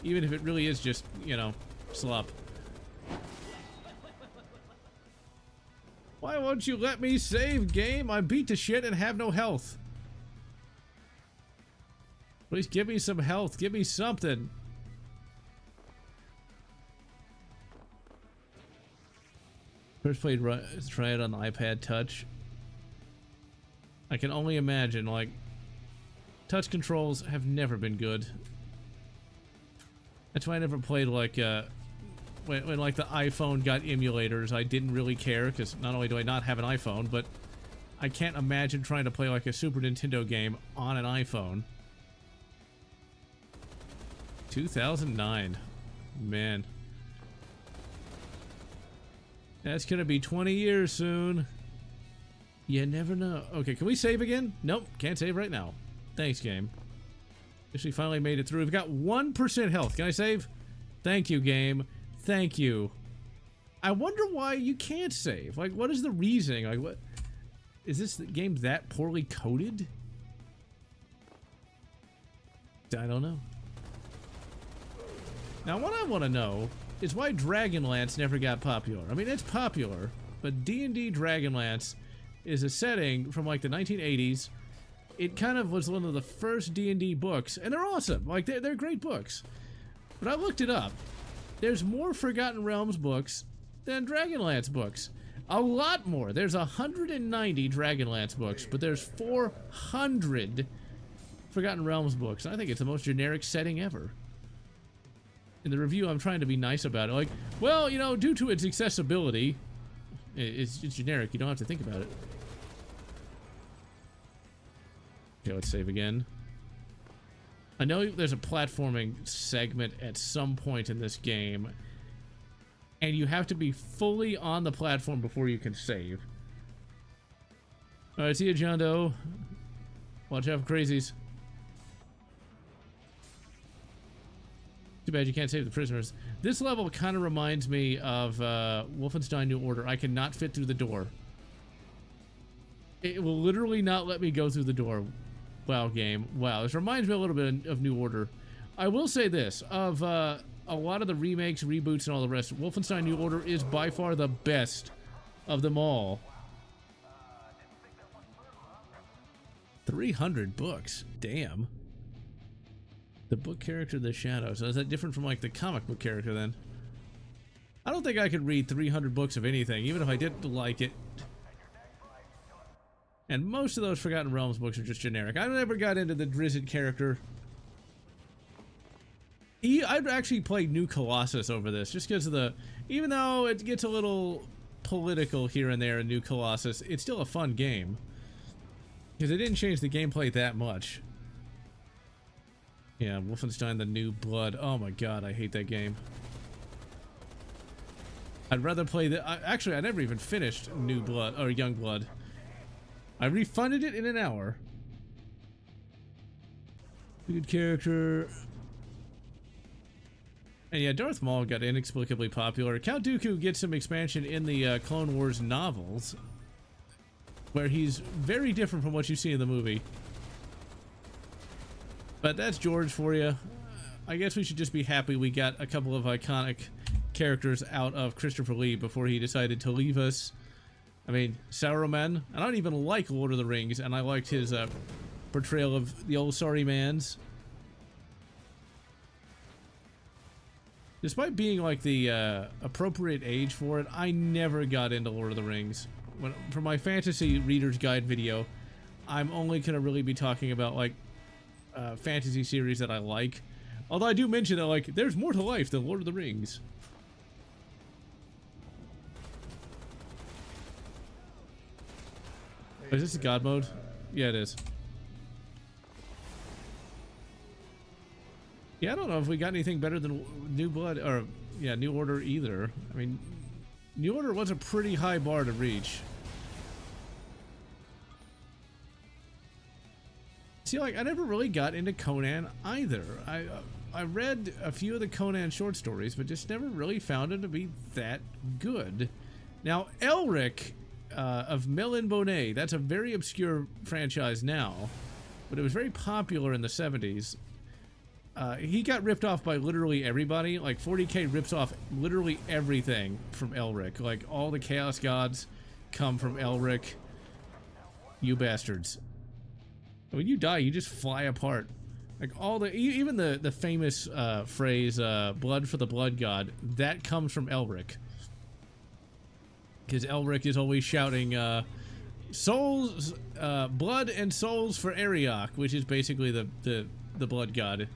Even if it really is just, you know, slop. Why won't you let me save, game? I beat the shit and have no health. Please give me some health. Give me something. First played Triad on the iPad Touch. I can only imagine, like, touch controls have never been good. That's why I never played, like, when like the iPhone got emulators, I didn't really care, because not only do I not have an iPhone, but I can't imagine trying to play like a Super Nintendo game on an iPhone. 2009. Man. That's gonna be 20 years soon. You never know. Okay, can we save again? Nope, can't save right now. Thanks, game. Guess we finally made it through. We've got 1% health. Can I save? Thank you, game. Thank you. I wonder why you can't save. Like, what is the reasoning? Like, what is this game that poorly coded? I don't know. Now, what I want to know is why Dragonlance never got popular. I mean, it's popular, but D&D Dragonlance is a setting from like the 1980s. It kind of was one of the first D&D books, and they're awesome. Like, they're great books. But I looked it up. There's more Forgotten Realms books than Dragonlance books. A lot more. There's 190 Dragonlance books, but there's 400 Forgotten Realms books. I think it's the most generic setting ever. In the review, I'm trying to be nice about it. Like, well, you know, due to its accessibility, it's generic. You don't have to think about it. Okay, let's save again. I know there's a platforming segment at some point in this game, and you have to be fully on the platform before you can save. Alright, see you, John Doe. Watch out for crazies. Too bad you can't save the prisoners. This level kind of reminds me of Wolfenstein New Order. I cannot fit through the door. It will literally not let me go through the door. Wow, game. Wow, this reminds me a little bit of New Order. I will say this, of a lot of the remakes, reboots, and all the rest, Wolfenstein New Order is by far the best of them all. 300 books. Damn. The book character, The Shadow. So is that different from, like, the comic book character, then? I don't think I could read 300 books of anything, even if I didn't like it. And most of those Forgotten Realms books are just generic. I never got into the Drizzt character. I'd actually play New Colossus over this, just because of the... Even though it gets a little political here and there in New Colossus, it's still a fun game. Because it didn't change the gameplay that much. Yeah, Wolfenstein the New Blood. Oh my god, I hate that game. I'd rather play the... Actually, I never even finished New Blood, or Young Blood. I refunded it in an hour. Good character. And yeah, Darth Maul got inexplicably popular. Count Dooku gets some expansion in the Clone Wars novels, where he's very different from what you see in the movie. But that's George for you. I guess we should just be happy we got a couple of iconic characters out of Christopher Lee before he decided to leave us. I mean, Saruman. I don't even like Lord of the Rings, and I liked his portrayal of the old sorry mans. Despite being like the appropriate age for it, I never got into Lord of the Rings. For my Fantasy Reader's Guide video, I'm only going to really be talking about like fantasy series that I like. Although I do mention that, like, there's more to life than Lord of the Rings. Is this a God mode? Yeah, it is. Yeah, I don't know if we got anything better than New Blood, or, yeah, New Order either. I mean, New Order was a pretty high bar to reach. See, like, I never really got into Conan either. I read a few of the Conan short stories, but just never really found them to be that good. Now, Elric of Melon Bonnet, that's a very obscure franchise now, but it was very popular in the 70s. He got ripped off by literally everybody. Like, 40K rips off literally everything from Elric. Like, all the Chaos Gods come from Elric. You bastards. When you die, you just fly apart. Like, all the, even the famous phrase, blood for the blood god, that comes from Elric. Because Elric is always shouting, souls, blood and souls for Ariok, which is basically the blood god.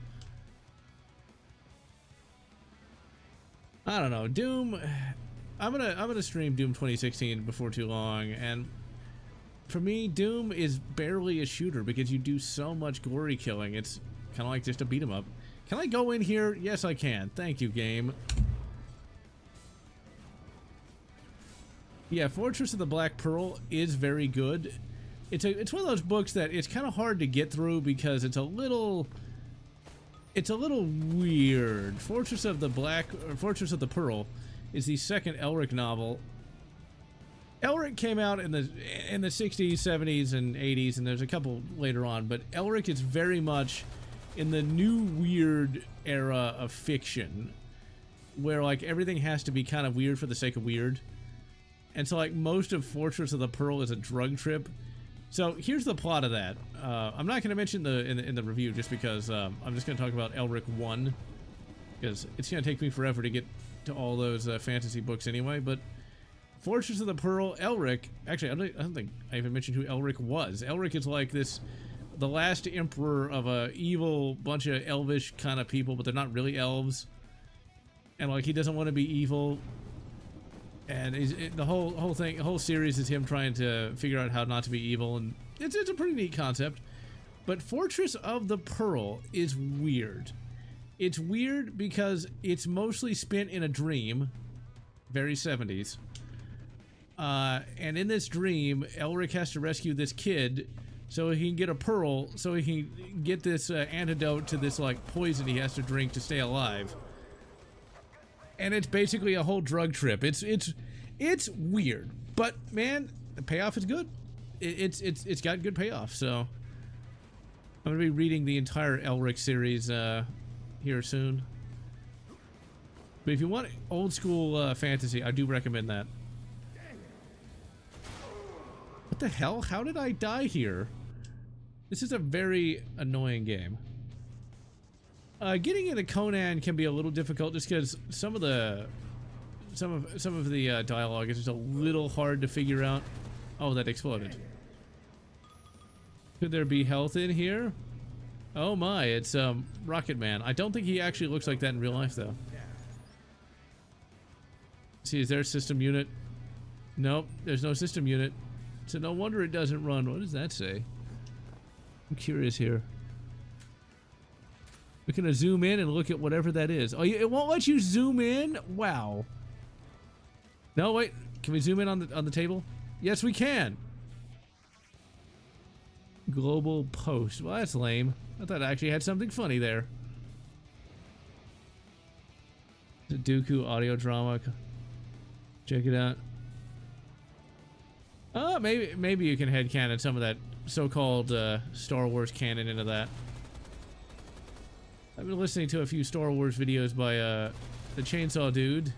I don't know, Doom, I'm gonna stream Doom 2016 before too long, and for me, Doom is barely a shooter because you do so much glory killing. It's kind of like just a beat 'em up. Can I go in here? Yes, I can. Thank you, game. Yeah, Fortress of the Black Pearl is very good. It's one of those books that it's kind of hard to get through because it's a little weird. Fortress of the Pearl is the second Elric novel. Elric came out in the 60s, 70s, and 80s, and there's a couple later on, but Elric is very much in the new weird era of fiction, where like everything has to be kind of weird for the sake of weird. And so like most of Fortress of the Pearl is a drug trip. So here's the plot of that. I'm not going to mention in the review just because I'm just going to talk about Elric 1, because it's going to take me forever to get to all those fantasy books anyway. But Fortress of the Pearl, Elric, actually I don't think I even mentioned who Elric was. Elric is like the last emperor of a evil bunch of elvish kind of people, but they're not really elves. And like he doesn't want to be evil. And the whole series is him trying to figure out how not to be evil, and it's a pretty neat concept. But Fortress of the Pearl is weird. It's weird because it's mostly spent in a dream, very 70s. And in this dream, Elric has to rescue this kid so he can get a pearl, so he can get this antidote to this like poison he has to drink to stay alive. And it's basically a whole drug trip. It's weird, but man, the payoff is good. It's got good payoff. So I'm gonna be reading the entire Elric series here soon. But if you want old school fantasy, I do recommend that. What the hell? How did I die here? This is a very annoying game. Getting into Conan can be a little difficult just because some of the dialogue is just a little hard to figure out. Oh, that exploded. Could there be health in here? Oh my, it's Rocket Man. I don't think he actually looks like that in real life though. See, is there a system unit? Nope, there's no system unit. So no wonder it doesn't run. What does that say? I'm curious here. We're gonna zoom in and look at whatever that is. Oh, it won't let you zoom in? Wow. No, wait. Can we zoom in on the table? Yes, we can. Global post. Well, that's lame. I thought I actually had something funny there. The Dooku audio drama. Check it out. Oh, maybe you can headcanon some of that so-called Star Wars canon into that. I've been listening to a few Star Wars videos by the Chainsaw Dude,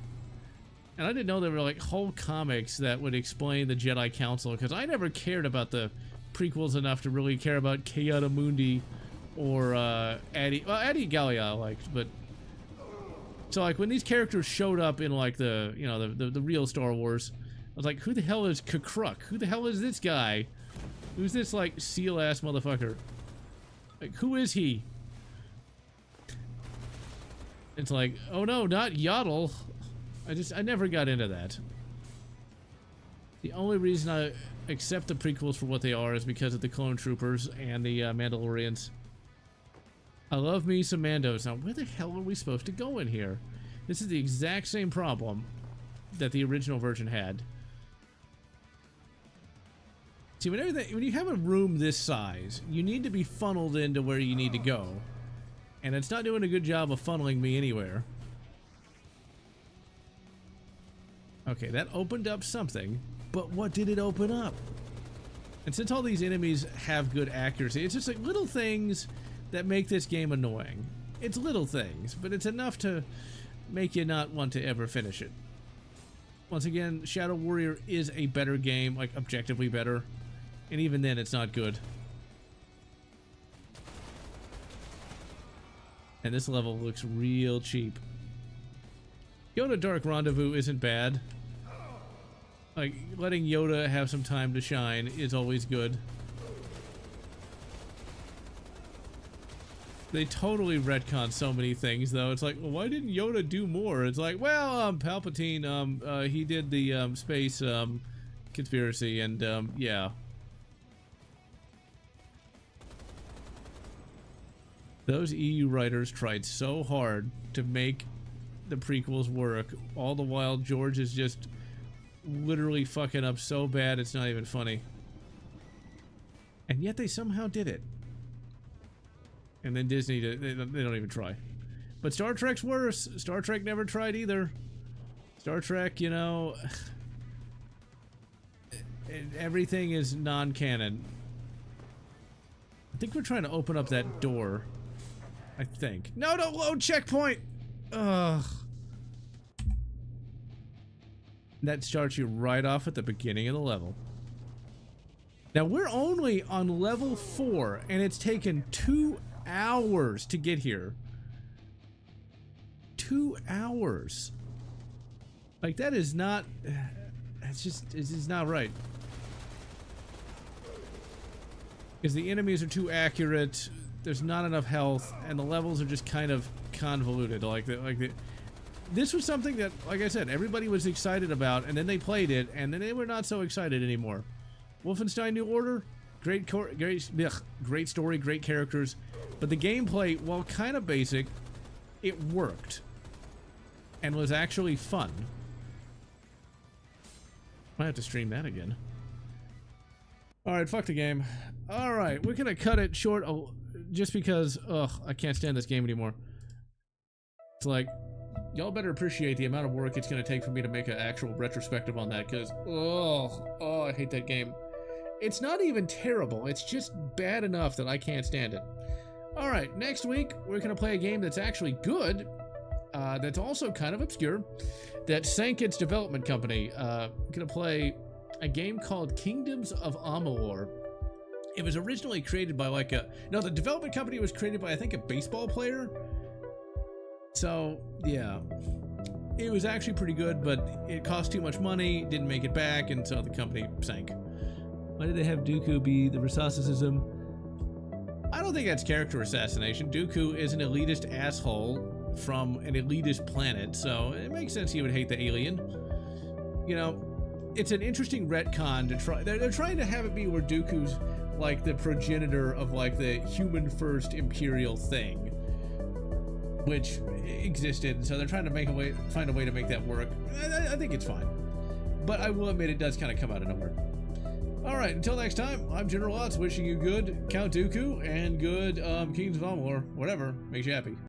and I didn't know there were like whole comics that would explain the Jedi Council, because I never cared about the prequels enough to really care about Kayata Mundi or Adi Gallia I liked, but so like when these characters showed up in like the real Star Wars, I was like, who the hell is Kakruk? Who the hell is this guy? Who's this like seal ass motherfucker? Like, who is he? It's like, oh no, not Yaddle. I never got into that. The only reason I accept the prequels for what they are is because of the clone troopers and the Mandalorians. I love me some Mandos. Now, where the hell are we supposed to go in here? This is the exact same problem that the original version had. See, when you have a room this size, you need to be funneled into where you need to go. And it's not doing a good job of funneling me anywhere. Okay, that opened up something, but what did it open up? And since all these enemies have good accuracy, it's just like little things that make this game annoying. It's little things, but it's enough to make you not want to ever finish it. Once again, Shadow Warrior is a better game, like objectively better, and even then it's not good. And this level looks real cheap. Yoda Dark Rendezvous isn't bad. Like, letting Yoda have some time to shine is always good. They totally retcon so many things, though. It's like, well, why didn't Yoda do more? It's like, well, Palpatine, he did the space conspiracy, and yeah. Those EU writers tried so hard to make the prequels work, all the while George is just literally fucking up so bad it's not even funny. And yet they somehow did it. And then Disney, they don't even try. But Star Trek's worse. Star Trek never tried either. Star Trek, you know, everything is non-canon. I think we're trying to open up that door. I think. No, don't load checkpoint! Ugh. That starts you right off at the beginning of the level. Now, we're only on level 4, and it's taken 2 hours to get here. 2 hours. Like, that is not... It's just not right. Because the enemies are too accurate, there's not enough health, and the levels are just kind of convoluted. This was something that, like I said, everybody was excited about, and then they played it, and then they were not so excited anymore. Wolfenstein New Order, great story, great characters, but the gameplay, while kind of basic, it worked, and was actually fun. Might have to stream that again. Alright, fuck the game. Alright, we're gonna cut it short just because, ugh, I can't stand this game anymore. It's like, y'all better appreciate the amount of work it's gonna take for me to make an actual retrospective on that, because, oh, I hate that game. It's not even terrible, it's just bad enough that I can't stand it. Alright, next week, we're gonna play a game that's actually good, that's also kind of obscure, that sank its development company. Gonna play a game called Kingdoms of Amalur. It was originally created by the development company was created by, I think, a baseball player. So, yeah. It was actually pretty good, but it cost too much money, didn't make it back, and so the company sank. Why did they have Dooku be the Rasassism? I don't think that's character assassination. Dooku is an elitist asshole from an elitist planet, so it makes sense he would hate the alien. You know, it's an interesting retcon to try. They're trying to have it be where Dooku's like the progenitor of like the human first imperial thing, which existed, and so they're trying to find a way to make that work. I think it's fine, but I will admit it does kind of come out of nowhere. Alright, until next time, I'm General Lotz, wishing you good Count Dooku and good Kings of Amalur, whatever makes you happy.